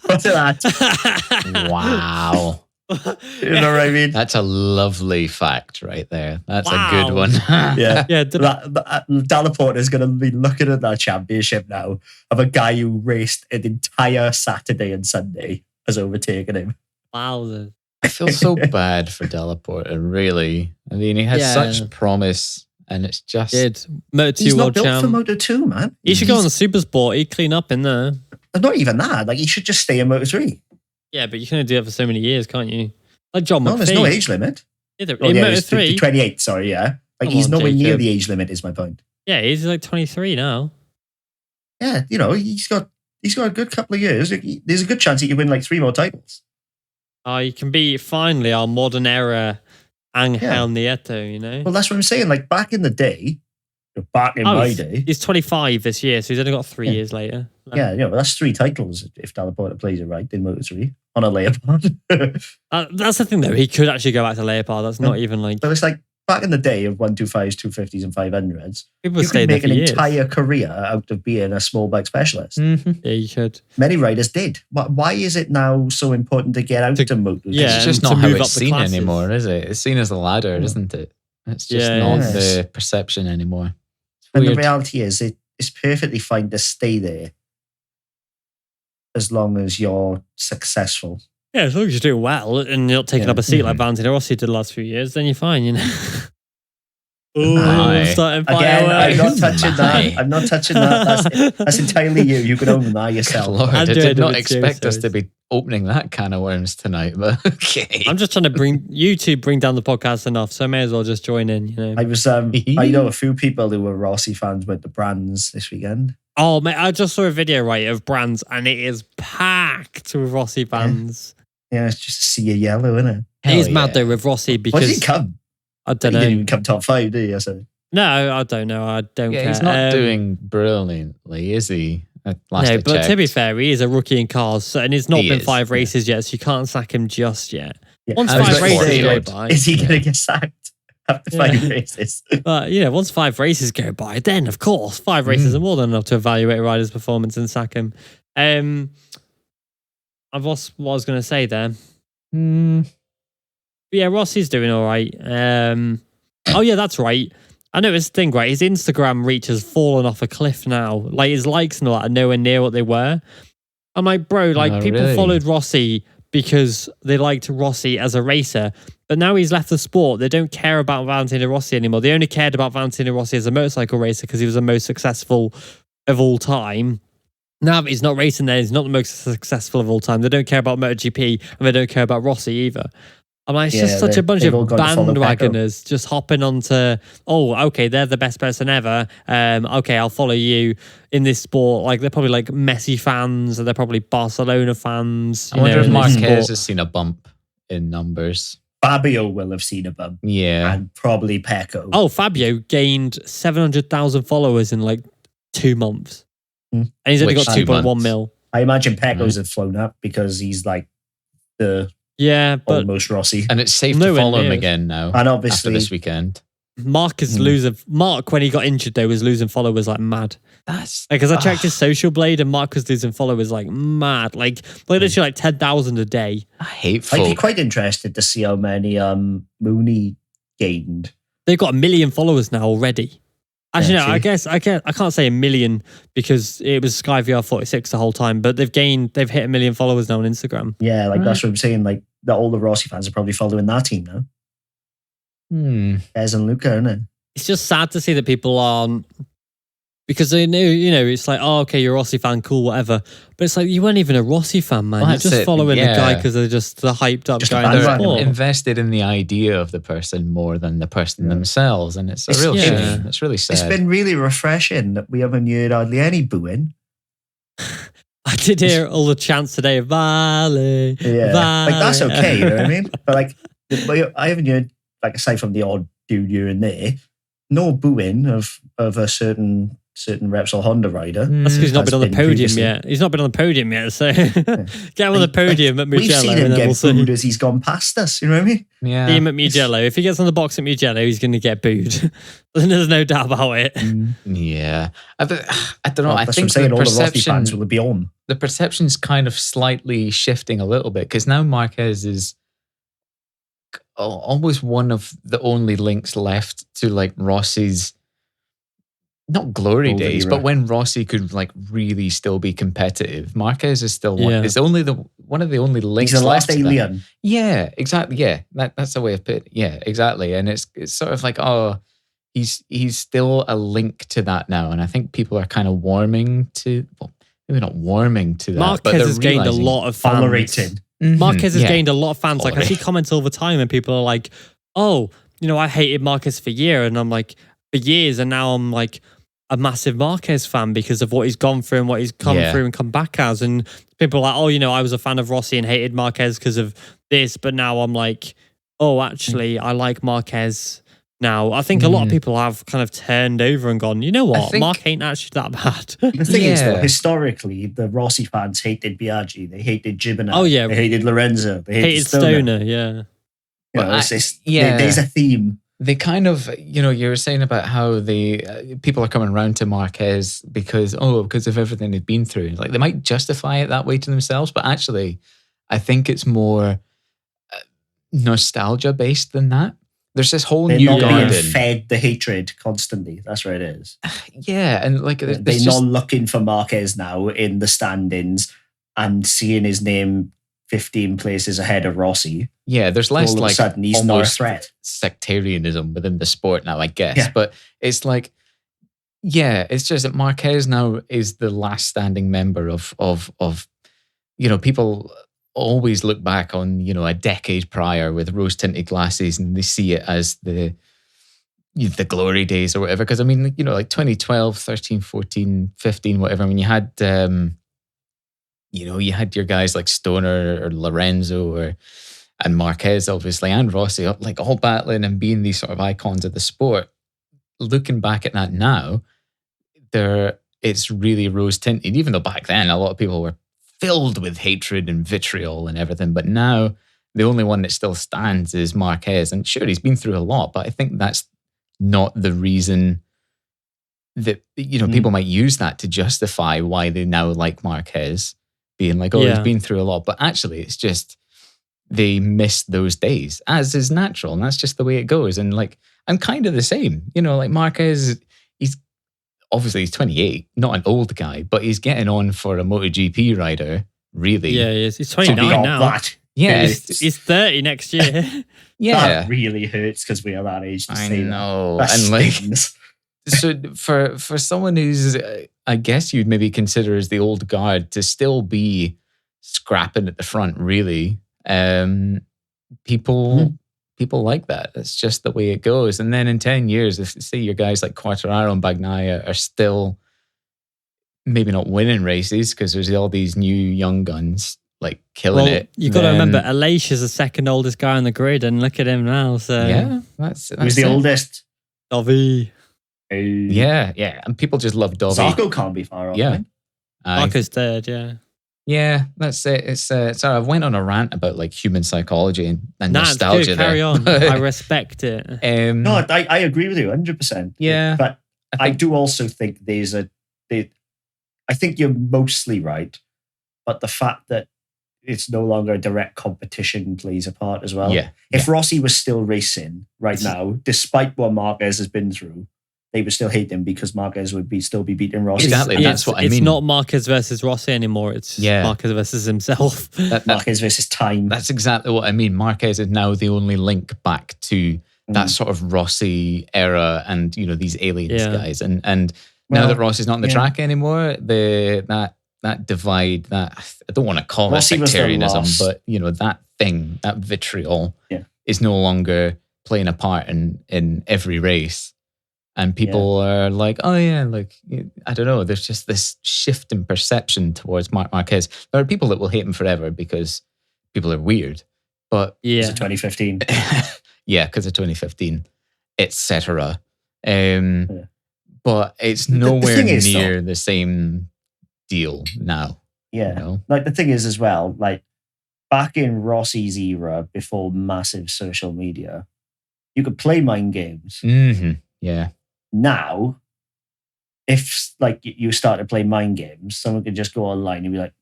What's that? Wow. You know what I mean? That's a lovely fact right there. That's a Wow. good one. Yeah. Yeah, Delaporte is going to be looking at that championship now of a guy who raced an entire Saturday and Sunday has overtaken him. wowzers. I feel so bad for Delaporte, really. I mean, he has Yeah. such promise, and it's just... Did Moto2 He's not World built for Champ. Moto 2, man. He should go on the Super Sport. He'd clean up in there. Not even that. Like, he should just stay in Moto 3. Yeah, but you can only do that for so many years, can't you? Like John No, McPhee. there's no age limit. Yeah, Oh, in yeah, Moto he's 3. 28, sorry, yeah. Like, Come he's on, nowhere near Jacob. the age limit, is my point. Yeah, he's like 23 now. Yeah, you know, he's got a good couple of years. There's a good chance he could win like 3 more titles. Oh, you can be finally our modern era Angel Nieto, you know? Well, that's what I'm saying. Like, back in the day, back in my day, He's 25 this year, so he's only got 3 Yeah. years later. yeah, you know, that's 3 titles if Delaporte plays it right in Moto 3 on a Leopard. That's the thing, though. He could actually go back to Leopard. That's not even like... But it's like back in the day of 125s, 250s, and 500s, People you stayed could there make for an years. entire career out of being a small bike specialist. Mhm. Yeah, you could. Many riders did. Why is it now so important to get out of Moto? Yeah, It's just and not to how move it's up the seen classes. anymore, is it? It's seen as a ladder, isn't it? It's just Yeah, not yes. the perception anymore. It's And the weird. reality is, it's perfectly fine to stay there as long as you're successful. Yeah, as long as you're doing well and you're not taking Yeah. up a seat like Mhm. Valentino Rossi did the last few years, then you're fine, you know? Aye. Starting Again, I'm not fireworks. touching that. I'm not touching that. That's entirely you. You can own that yourself. Lord, I Adrian did not with expect us Joe to be opening that can of worms tonight, but okay. I'm just trying to bring you two bring down the podcast enough, so I may as well just join in, you know. I was I know a few people who were Rossi fans went to Brands this weekend. Oh mate, I just saw a video right of Brands and it is packed with Rossi fans. Yeah, it's just a sea of yellow, isn't it? It is Hell mad yeah. though with Rossi Why did because he come? I don't He didn't know. even come top 5, did he? So, No, I don't know. I don't Yeah, care. he's not doing brilliantly, is he? At last No, I but to be checked. fair, he is a rookie in cars, so, and it's not He been is, 5 yeah. races yet, so you can't sack him just yet. yeah. Once I was 5 about to races say, go like, by, is he going to Yeah. get sacked after Yeah. 5 races? but you know, once 5 races go by, then of course 5 races are more than enough to evaluate a rider's performance and sack him. I've lost what I was going to say there. But yeah, Rossi's doing all right. Oh yeah, that's right. I know this thing, right? His Instagram reach has fallen off a cliff now. Like his likes and all that are nowhere near what they were. I'm like, bro, like Oh, people really? followed Rossi because they liked Rossi as a racer. But now he's left the sport. They don't care about Valentino Rossi anymore. They only cared about Valentino Rossi as a motorcycle racer because he was the most successful of all time. Now that he's not racing there, he's not the most successful of all time. They don't care about MotoGP and they don't care about Rossi either. I'm like, it's Yeah, just such a bunch they've of all gone to follow Pecco. bandwagoners just hopping onto, oh, okay, they're the best person ever. Okay, I'll follow you in this sport. Like, they're probably like Messi fans, or they're probably Barcelona fans. I wonder if in this Marquez sport. has seen a bump in numbers. Fabio will have seen a bump. Yeah. And probably Pecco. Oh, Fabio gained 700,000 followers in like 2 months. Hmm. And he's only Which got 2 2.1 months? mil. I imagine Pecco's have flown up because he's like the Yeah, but almost Rossi. And it's safe Nowhere to follow him near. again now And after obviously, this weekend. Mark is losing. Mark, when he got injured, though, was losing followers like mad. That's Because I checked his social blade and Mark was losing followers like mad. Like literally like 10,000 a day. hateful. I'd be quite interested to see how many Mooney gained. They've got 1 million followers now already. Actually, Yeah, no, I see. guess I can't say 1 million because it was Sky VR 46 the whole time, but they've hit 1 million followers now on Instagram. Yeah, like that's what I'm saying. Like all the Rossi fans are probably following that team now. Ez and Luca, isn't it? It's just sad to see that people aren't, because they know, it's like, oh, okay, you're a Rossi fan, cool, whatever. But it's like, you weren't even a Rossi fan, man. Well, You're that's just it, following the guy yeah. because they're just the hyped up Just a guy in the bandwagon. sport. invested in the idea of the person more than the person themselves, and it's a It's- real yeah. shame. It's really sad. It's been really refreshing that we haven't heard hardly any booing. I did hear all the chants today, Vale. Yeah, Vale. like that's okay. You know what I mean? But like, I haven't heard, like, aside from the odd dude here and there, no booing of a certain Repsol Honda rider. That's because he's not Has been on the been podium previously. yet. He's not been on the podium yet, so get him on the podium at We've Mugello seen and him then we'll get see. booed as he's gone past us. You know what I mean? Yeah. See him at Mugello. If he gets on the box at Mugello, he's going to get booed. There's no doubt about it. Yeah. I don't know. Well, I that's what think I'm saying. the All the Rossi fans perception, will be on. the perception's kind of slightly shifting a little bit because now Marquez is almost one of the only links left to like Rossi's, not glory Golden days, era. but when Rossi could like really still be competitive. Marquez is still Yeah. is only one of the only links He's the last left to that. alien. Yeah, exactly. Yeah, that's the way of putting it. Yeah, exactly. And it's sort of like, oh, he's still a link to that now. And I think people are kind of warming to, well, maybe not warming to that, but Marquez they're has gained a realizing- lot of fans. Tolerated. Mhm, Marquez has yeah. gained a lot of fans. Like I see comments all the time, and people are like, "Oh, I hated Marquez for years," and I'm like, for years, and now I'm like a massive Marquez fan because of what he's gone through and what he's come Yeah. through and come back as. And people are like, "Oh, I was a fan of Rossi and hated Marquez because of this," but now I'm like, "Oh, actually, I like Marquez." Now, I think a lot of people have kind of turned over and gone, you know what? think- Mark ain't actually that bad. The thing is, though, Yeah. historically, the Rossi fans hated Biaggi. They hated Gibonat. Oh, yeah. They hated Lorenzo. They hated, hated Stoner. Stoner, yeah. You Well, know, it's yeah. there's a theme. They kind of, you were saying about how people are coming around to Marquez because of everything they've been through. Like they might justify it that way to themselves, but actually, I think it's more nostalgia based than that. There's this whole They're new not garden. being fed the hatred constantly. That's where it is. Yeah, and like They're there's not just, looking for Marquez now in the standings and seeing his name 15 places ahead of Rossi. yeah, there's less All of like a sudden, he's not a almost threat. sectarianism within the sport now, I guess. Yeah. But it's like, yeah, it's just that Marquez now is the last standing member of people always look back on, a decade prior with rose-tinted glasses and they see it as the glory days or whatever. Because I mean, like 2012, 13, 14, 15, whatever. I mean, you had, you had your guys like Stoner or Lorenzo and Marquez, obviously, and Rossi, like all battling and being these sort of icons of the sport. Looking back at that now, it's really rose-tinted, even though back then a lot of people were filled with hatred and vitriol and everything. But now the only one that still stands is Marquez. And sure, he's been through a lot, but I think that's not the reason that, people might use that to justify why they now like Marquez, being like, he's been through a lot. But actually, it's just they miss those days, as is natural. And that's just the way it goes. And like, I'm kind of the same. Like Marquez, he's 28, not an old guy, but he's getting on for a MotoGP rider, really. Yeah, he is. He's 29 God, now. Yeah, He's 30 next year. yeah. That really hurts because we are that age to I say know. that. That And like, stings. so for someone who's, I guess you'd maybe consider as the old guard to still be scrapping at the front, really, people like that. It's just the way it goes. And then in 10 years, if say your guys like Quartararo and Bagnaia are still maybe not winning races because there's all these new young guns like killing it. You got to then- remember, Aleix is the second oldest guy on the grid, and look at him now. So Yeah, that's Who's the it. oldest? Dovi. Yeah, and people just love Dovi. Zarco can't be far off. Yeah. man. Marco's third, yeah. Yeah, that's it. It's sorry, I went on a rant about like human psychology and Nah, it's nostalgia. good. Carry there. on. I respect it. No, I agree with you 100%. Yeah. But I think- do also think I think you're mostly right, but the fact that it's no longer a direct competition plays a part as well. Yeah. If Rossi was still racing right now, despite what Marquez has been through, they would still hate him because Marquez would still be beating Rossi. Exactly. It's- That's what I It's mean. not Marquez versus Rossi anymore. It's Marquez versus himself. Marquez versus time. That's exactly what I mean. Marquez is now the only link back to that Mm. sort of Rossi era and these aliens Yeah. guys. And now Well, that Rossi's not on the yeah. track anymore, that divide, that I don't want to call Rossi it was the sectarianism, last- but that thing, that vitriol, Yeah. is no longer playing a part in every race. And people are like, oh yeah, like, I don't know. There's just this shift in perception towards Marc Marquez. There are people that will hate him forever because people are weird. But Is Yeah. it 2015? yeah, because of 2015, etc. But it's The nowhere thing is, near the same deal now. Yeah. You know? Like the thing is as well, like back in Rossi's era before massive social media, you could play mind games. Mm-hmm. Yeah. Now, if like you start to play mind games, someone could just go online and be like,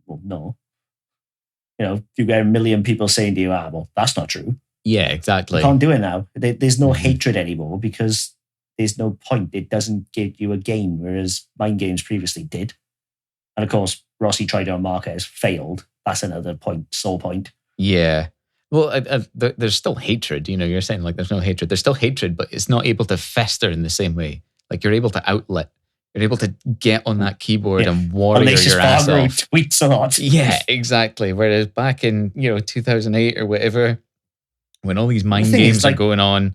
well, no. You get a million people saying to you, well, that's not true. Yeah, exactly. You can't do it now. There's no hatred anymore because there's no point. It doesn't give you a gain, whereas Mind Games previously did. And of course, Rossi tried on Marquez, failed. That's another sore point. Yeah. Well, there's still hatred. You're saying like there's no hatred. There's still hatred, but it's not able to fester in the same way. Like you're able to outlet. You're able to get on that keyboard and warrior your ass off. Tweets a lot. Yeah, exactly. Whereas back in 2008 or whatever, when all these mind games are going on,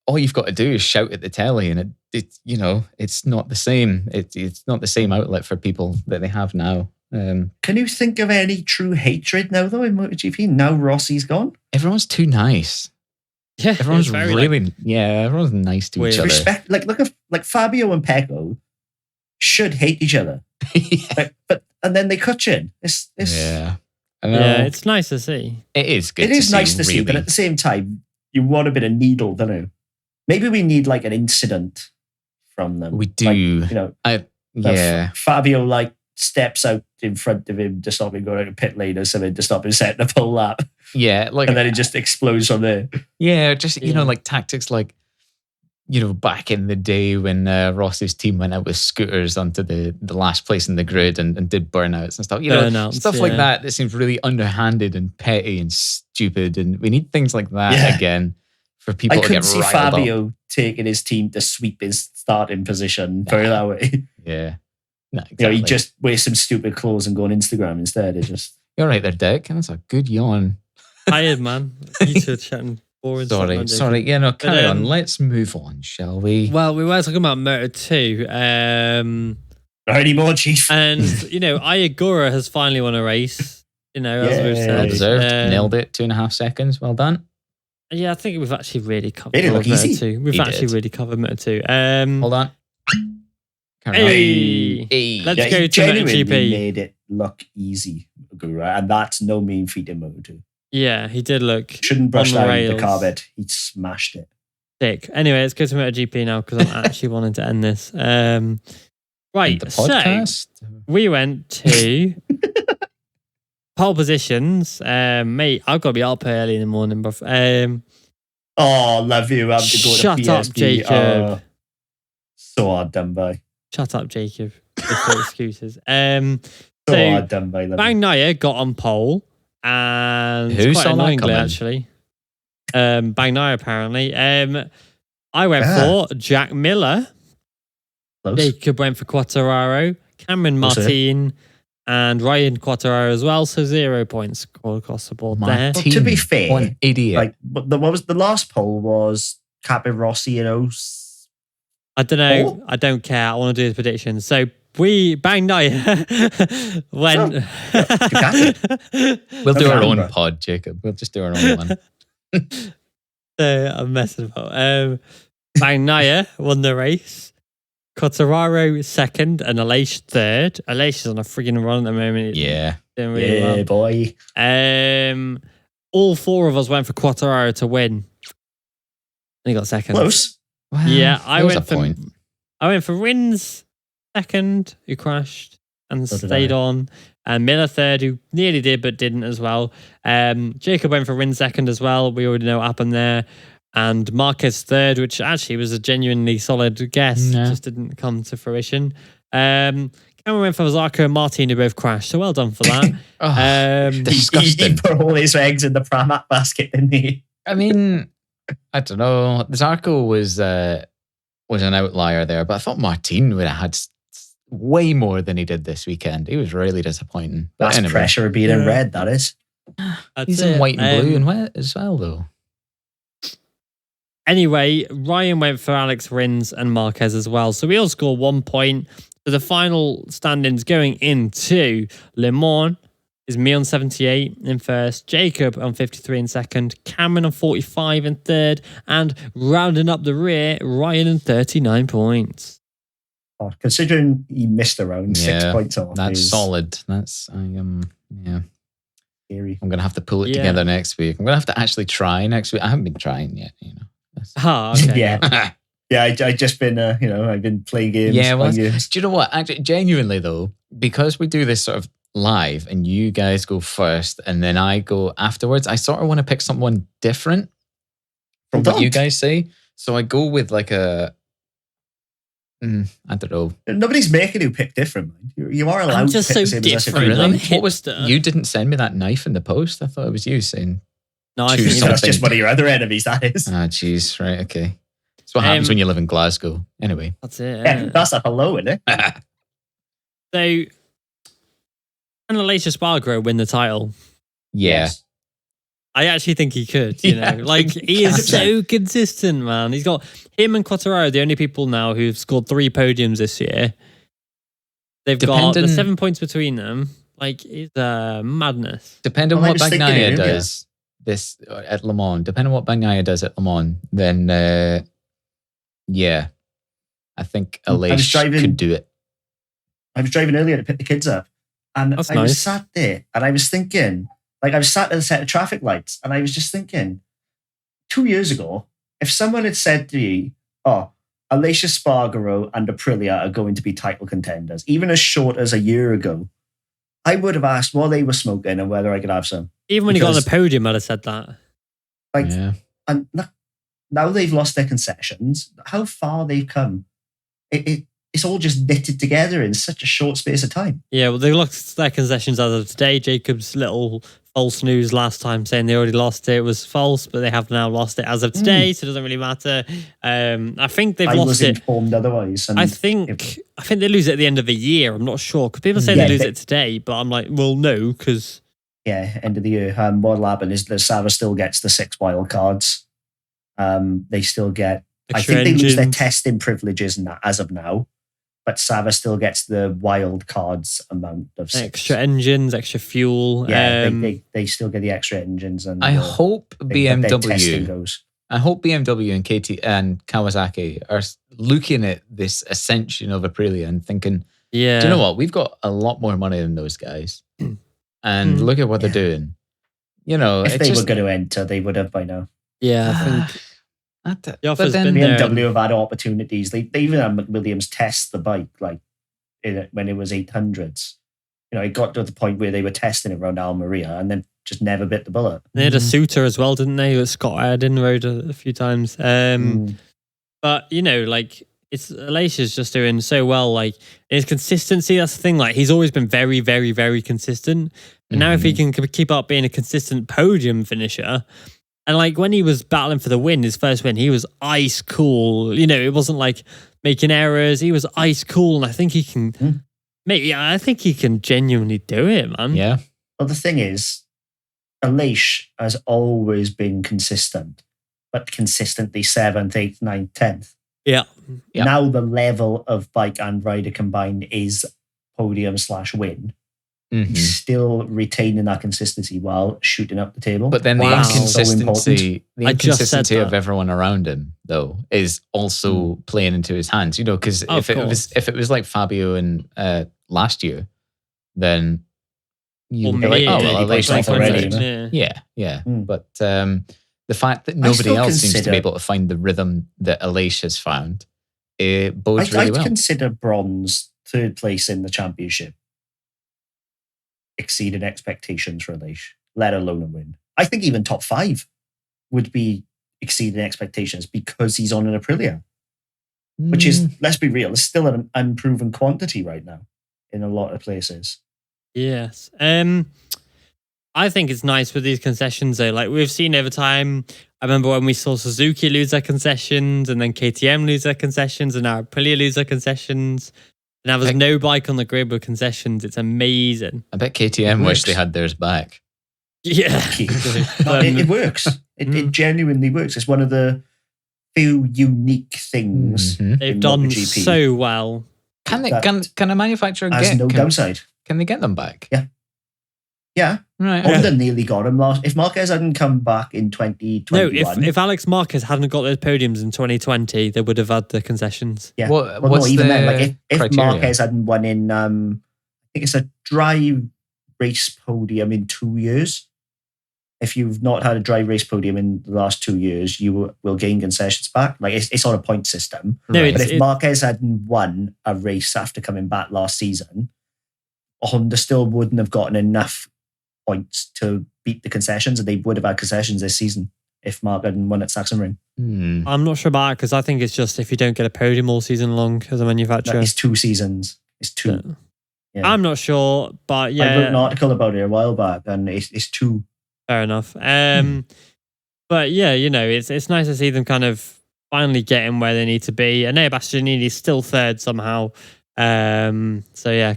all you've got to do is shout at the telly, and it's not the same. It's not the same outlet for people that they have now. Can you think of any true hatred now, though, in MotoGP? Now Rossi's gone? Everyone's too nice. Yeah, everyone's really everyone's nice to each other. Respect, like Fabio and Pecco should hate each other. Yeah. And then they cut you in. Yeah. Yeah, it's nice to see. It is good. It is nice to see, but at the same time, you want a bit of needle, don't you? Maybe we need like an incident from them. We do. Fabio steps out in front of him to stop him going out of pit lane or something, to stop him setting a pole lap. Yeah, and then it just explodes from there. Yeah, just like tactics like back in the day when Ross's team went out with scooters onto the last place in the grid and did burnouts and stuff. Stuff like that seems really underhanded and petty and stupid. And we need things like that again for people to get riled up. I couldn't see Fabio taking his team to sweep his starting position for that way. Yeah. No, exactly. He just wears some stupid clothes and go on Instagram instead. It just... You're right there, Dick. That's a good yawn. Tired, man. You two are chatting. Sorry. Yeah, no, carry on. Let's move on, shall we? Well, we were talking about Moto 2. Not anymore, Chief. And, Ayagura has finally won a race. As we've said. Well deserved. Nailed it. 2.5 seconds. Well done. Yeah, I think we've actually really covered Moto 2. We've really covered Moto 2. Hold on. Hey. Let's go to MotoGP. Made it look easy, Agura, and that's no mean feat in Moto 2. Yeah, he did look. Shouldn't brush down the carpet. He smashed it. Sick. Anyway, let's go to MotoGP now because I'm actually wanting to end this. Right, the podcast? So we went to pole positions. Mate, I've got to be up early in the morning, bro. Love you. I'm to go shut to PSP. Up, Jacob. So hard done by. Shut up, Jacob. With excuses. So hard done by. Bagnaia got on pole. And who quite saw that coming? Actually. Bagnaia, apparently. I went for Jack Miller. Close. Jacob went for Quartararo. Cameron Martin and Ryan Quartararo as well. So 0 points all across the board there. Well, to be fair, what an idiot. What was the last poll was Capirossi, I don't know. I don't care. I want to do the predictions. So Bagnaia went. We'll do our own pod, Jacob. We'll just do our own one. So I'm messing about. Bagnaia won the race. Quartararo second and Aleix third. Aleix is on a frigging run at the moment. Yeah. Doing really well. Boy. All 4 of us went for Quartararo to win. And he got second. Close. Well, yeah, I went for Rins second, who crashed and stayed on. And Miller third, who nearly did but didn't as well. Jacob went for Rins second as well. We already know what happened there. And Marquez third, which actually was a genuinely solid guess. Yeah. Just didn't come to fruition. Cameron went for Zarco and Martin, who both crashed. So well done for that. Disgusting. He put all his eggs in the Pramat basket, didn't he? I mean, I don't know. Zarco was an outlier there, but I thought Martin would have had way more than he did this weekend. He was really disappointing. But That's anyway. pressure of being in red, that is. He's in white and blue and wet as well, though. Anyway, Ryan went for Alex Rins and Marquez as well. So we all scored 1 point. So the final standings going into Le Mans is me on 78 in first, Jacob on 53 in second, Cameron on 45 in third, and rounding up the rear, Ryan on 39 points. Oh, considering he missed around 6 points off. That's solid. That's scary. I'm gonna have to pull it together next week. I'm gonna have to actually try next week. I haven't been trying yet, Okay. Yeah. Yeah, I just been, I've been playing games. Yeah, well, do you know what? Actually, genuinely though, because we do this sort of live and you guys go first and then I go afterwards, I sort of want to pick someone different from Well, what you don't. guys say. So I go with like a, I don't know. Nobody's making you pick different. You are allowed just to pick so the same as us if you different. like. I'm Really? What was hipster. you didn't send me that knife in the post? I thought it was you saying. No, I Choose think So something. that's just one of your other enemies, that is. Ah, jeez. Right. Okay. That's what happens when you live in Glasgow. Anyway. that's it. Yeah, that's a hello, isn't it? So, can Alicia Spargo win the title? Yeah. I actually think he could, you Yeah, know. I Like, think he he is can. so consistent, man. He's got him and Quattararo, the only people now who've scored 3 podiums this year. They've got the Depending- 7 points between them. Like, it's madness. Depending on Well, I what was thinking Bagnaia earlier. does this at Le Mans, depending on what Bagnaia does at Le Mans, then yeah, I think Alicia could do it. I was driving earlier to pick the kids up, and That's I was nice. sat there, and I was thinking, like I was sat at a set of traffic lights, and I was just thinking, 2 years ago, if someone had said to me, "Oh, Alicia Spargo and Aprilia are going to be title contenders," even as short as a year ago, I would have asked what they were smoking and whether I could have some. Even when he got on the Because- podium, I'd have said that. Like, Yeah. and look, now they've lost their concessions. How far they've come! It's all just knitted together in such a short space of time. Yeah, well, they lost their concessions as of today. Jacob's little false news last time saying they already lost it was false, but they have now lost it as of today, so it doesn't really matter. I think they've I lost was it. informed otherwise. And I think they lose it at the end of the year. I'm not sure because people say Yeah, they lose they- it today, but I'm like, well, no, because yeah, end of the year. What'll happen is that Sava still gets the 6 wild cards. They still get. extra I think they lose their engines. testing privileges as of now, but Sava still gets the wild cards amount of 6. Extra engines, extra fuel. Yeah, they still get the extra engines, and I hope their testing BMW. goes. I hope BMW and KT and Kawasaki are looking at this ascension of Aprilia and thinking, yeah. do you know what? We've got a lot more money than those guys, and look at what they're doing. You know, If it they just, were going to enter, they would have by now. Yeah, I think The the offer's been BMW there. have had opportunities. They even had McWilliams test the bike like when it was 800s. You know, it got to the point where they were testing it around Almeria and then just never bit the bullet. They had a suitor as well, didn't they? That Scott Erdin rode a few times. But you know, like Alicia's just doing so well. Like his consistency, that's the thing. Like he's always been very, very, very consistent. And now if he can keep up being a consistent podium finisher, and like when he was battling for the win, his first win, he was ice cool. You know, it wasn't like making errors. He was ice cool, and I think he can. Maybe I think he can genuinely do it, man. yeah. Well, the thing is, Alicia has always been consistent, but consistently 7th, 8th, 9th, 10th. Yeah. Yeah. Now the level of bike and rider combined is podium/win. Mhm. He's still retaining that consistency while shooting up the table. But then the Wow. inconsistency, the I just said inconsistency of that. everyone around him, though, is also playing into his hands. You know, because Of if it was like Fabio and last year, then you Or would be like, me, oh, Did well, he play Alicia something wins already, it. you Yeah. Yeah, yeah. Mm. But the fact that nobody still else seems to consider- be able to find the rhythm that Alicia's found, it bodes really I'd well. consider bronze, 3rd place in the championship, exceeding expectations for Alicia, let alone a win. I think even top 5 would be exceeding expectations because he's on an Aprilia, which is, let's be real, is still an unproven quantity right now in a lot of places. Yes. I think it's nice with these concessions though. Like we've seen over time. I remember when we saw Suzuki lose their concessions and then KTM lose their concessions and now Aprilia lose their concessions. And now there's no bike on the grid with concessions. It's amazing. I bet KTM wish works. they had theirs back. Yeah. No, it works. It genuinely works. It's one of the few unique things Mhm. They've in done MotoGP so well. Can they? That Can a manufacturer has get? no downside. Can they get them back? Yeah. Yeah. Right. Honda nearly got him last. If Marquez hadn't come back in No, 2021, if Alex Marquez hadn't got those podiums in 2020, they would have had the concessions. yeah. Well, Well, what's no, even the then, like if criteria? Marquez hadn't won in, I think it's a dry race podium in 2 years. If you've not had a dry race podium in the last 2 years, you will gain concessions back. Like it's on a point system. No, Right. But it's, if Marquez hadn't won a race after coming back last season, Honda still wouldn't have gotten enough points to beat the concessions, and they would have had concessions this season. if Mark hadn't won at Sachsenring. I'm not sure about it because I think it's just if you don't get a podium all season long as a manufacturer. It's 2 seasons. It's 2. Yeah. I'm not sure, but yeah. I wrote an article about it a while back, and it's 2. Fair enough. But yeah, it's nice to see them kind of finally getting where they need to be. And Bastianini is still third somehow. So yeah,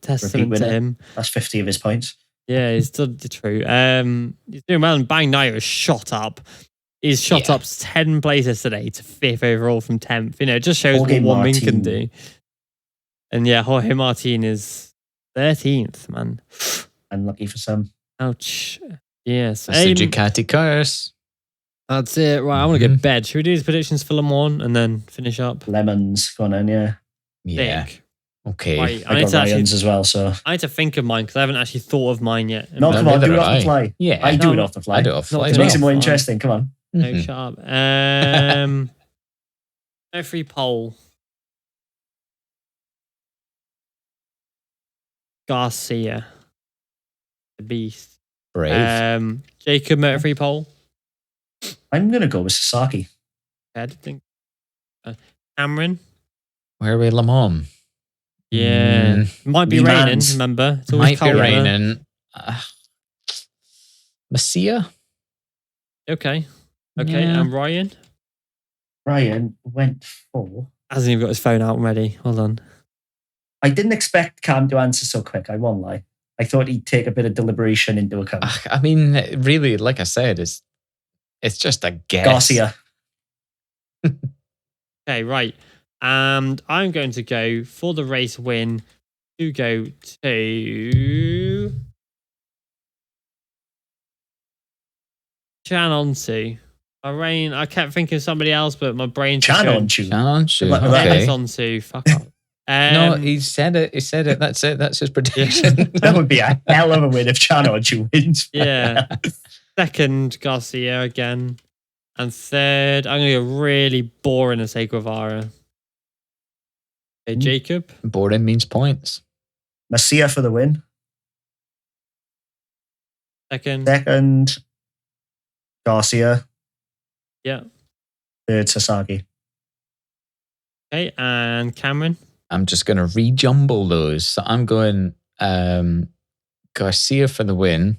testament to him. That's 50 of his points. Yeah, he's still true. He's doing well, and Bang Nair has shot up. He's shot up 10 places today to 5th overall from 10th. It just shows Jorge what one win Martin. can do. And yeah, Jorge Martin is 13th, man. Unlucky for some. Ouch. Yes. That's the Ducati curse. That's it. Right, I want to get bed. Should we do his predictions for Le Mans and then finish up? Lemons gone in, yeah. Yeah. Thick. Okay. Right, I got Ryan's as well, so. I need to think of mine because I haven't actually thought of mine yet. No, come on, do it off the fly. Yeah. I do it off the fly. I do it off the fly. It makes it more interesting. Come on. No, shut up. Every poll. Garcia. The beast. Brave. Jacob Motor poll. I'm going to go with Sasaki. I didn't think. Cameron. Where are we, Le Mans? Yeah. Might be Le raining, Mans. remember? It's Might always be cold. raining. Messia? Okay. Yeah. And Ryan? Ryan went for. Hasn't even got his phone out ready. Hold on. I didn't expect Cam to answer so quick. I won't lie. I thought he'd take a bit of deliberation into account. I mean, really, like I said, it's just a guess. Garcia. Okay, right. And I'm going to go for the race win to go to Chanonsu. My brain, I kept thinking of somebody else, but my brain Chanonsu. Okay. Chanonsu. Fuck up. No, he said it. He said it. That's it. That's his prediction. That would be a hell of a win if Chanonsu wins. Yeah. Second, Garcia again. And third, I'm going to go really boring and say Guevara. Okay, Jacob. Boring means points. Messia for the win. Second. Garcia. Yeah. Third, Sasaki. Okay, and Cameron. I'm just going to rejumble those. So I'm going Garcia for the win.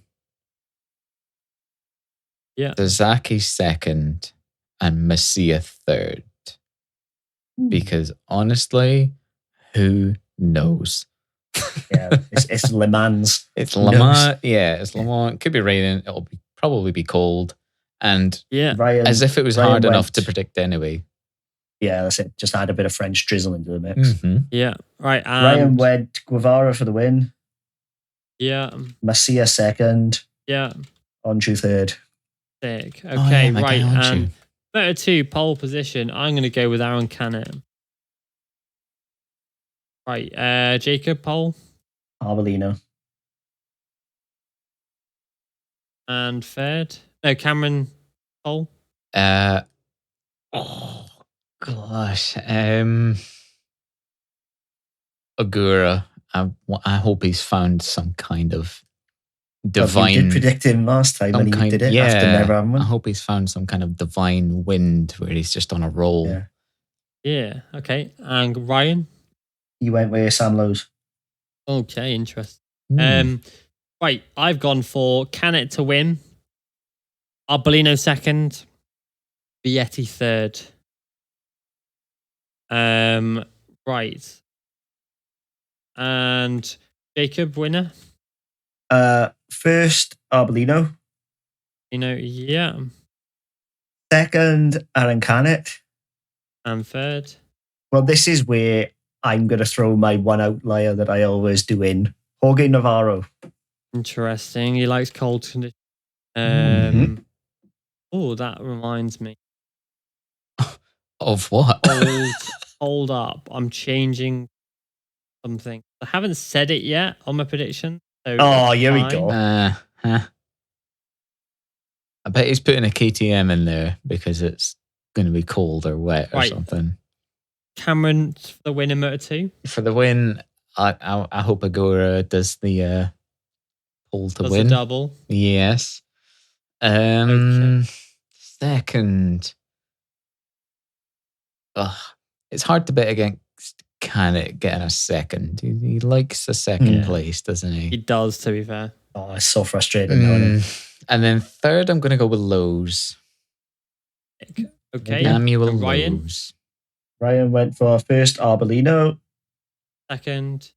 Yeah. Sasaki second and Messia third. Because honestly, who knows? Yeah, it's Le Mans. It's Le Mans. Yeah, it's Le Mans. It could be raining. It'll probably be cold. And yeah, as if it was hard enough to predict anyway. Yeah, that's it. Just add a bit of French drizzle into the mix. Mm-hmm. Yeah, right. Ryan went Guevara for the win. Yeah. Messia second. Yeah. Andrew third. Sick. Okay, right. And Moto 2 pole position. I'm going to go with Aaron Canet. Right. Jacob pole. Arbolino. And third. No, Cameron pole. Oh gosh. Agura. I hope he's found some kind of divine. You did predict him last time when he did it after never having one. I hope he's found some kind of divine wind where he's just on a roll. Yeah. Okay. And Ryan. You went with Sam Lowe's. Okay, interesting. Right, I've gone for Canet to win. Arbolino second. Vietti third. Right. And Jacob winner. First, Arbolino. Yeah. Second, Aaron Canet. And third. Well, this is where I'm going to throw my one outlier that I always do in. Jorge Navarro. Interesting. He likes cold conditions. Oh, that reminds me. Of what? Hold up. I'm changing something. I haven't said it yet on my prediction. So here we go. I bet he's putting a KTM in there because it's going to be cold or wet or something. Cameron for the win in Moto 2. For the win, I hope Agora does the pole to win. The double. Yes. Okay. second. It's hard to bet against Canet getting a second. He likes a second place, doesn't He he? does, to be fair. Oh, it's so frustrating, knowing it. And then third, I'm going to go with Lowe's. Okay. Samuel And Ryan? Lowe's. Ryan went for first Arbolino, Second.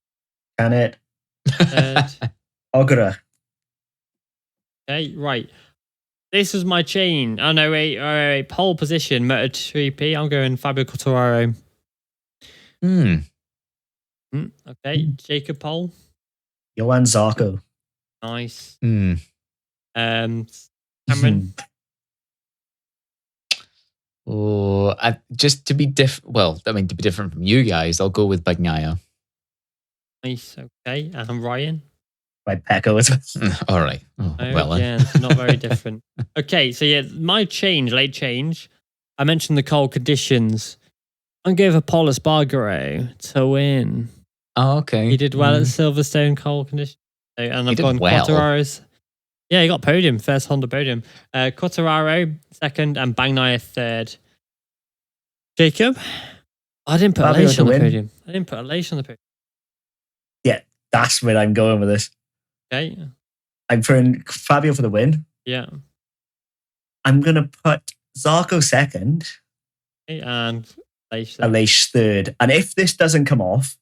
Canet, Third. Ogura. Okay, right. This is my chain. Oh, no, wait. Pole position, Moto3P. I'm going Fabio Quartararo. Okay, Jacob Pole. Johan Zarco. Nice. Hmm. Cameron. Oh, just to be different. Well, I mean, to be different from you guys, I'll go with Bagnaia. Nice. Okay. And Ryan. Right, Pecco as well. All right. Oh, well, Again, it's not very different. Okay, so yeah, my late change. I mentioned the cold conditions. I'm going for Paul Espargaro to win. Oh, okay. He did well at Silverstone cold conditions. And I've gone well. Quartararo's. Yeah, he got podium, first Honda podium. Quartararo second and Bagnaia third. Jacob? I didn't put Fabio Aleix to on the win. podium. I didn't put Aleix on the podium. Yeah, that's where I'm going with this. Okay. I'm putting Fabio for the win. Yeah. I'm going to put Zarco second, Okay, and Aleix third. Aleix third. And if this doesn't come off,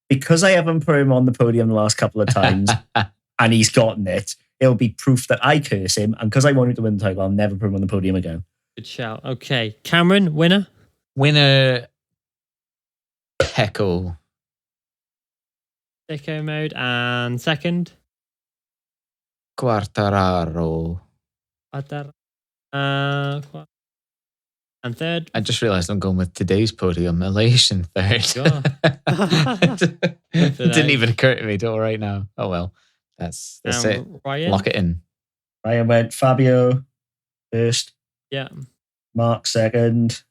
because I haven't put him on the podium the last couple of times and he's gotten it, it'll be proof that I curse him. And because I wanted to win the title, I'll never put him on the podium again. Good shout. Okay. Cameron, winner? Winner, Pecco. Sicko mode. And second? Quartararo. And third? I just realised I'm going with today's podium, Aleix in third. It didn't even occur to me till right now. Oh well, that's it. Ryan? Lock it in. Ryan went Fabio first, Yeah. Mark second,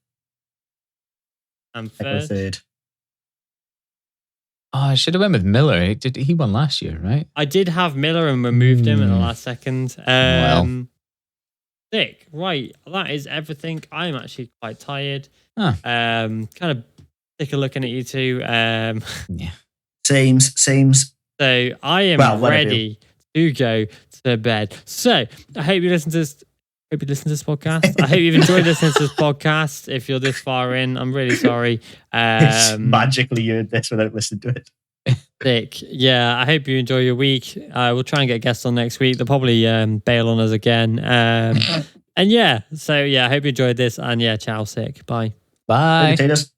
And Pecco third? third. Oh, I should have went with Miller. He won last year, right? I did have Miller and removed him at the last second. Well. Sick. Right. That is everything. I'm actually quite tired. Huh. Kind of sick of looking at you two. Yeah. Sames. So I am ready to go to bed. So I hope you listen to this. Hope you listen to this podcast. I hope you've enjoyed listening to this podcast. If you're this far in, I'm really sorry. Magically heard this without listening to it. Sick. Yeah, I hope you enjoy your week. We'll try and get guests on next week. They'll probably bail on us again. And yeah, so yeah, I hope you enjoyed this. And yeah, ciao, sick. Bye. Bye. Potatoes.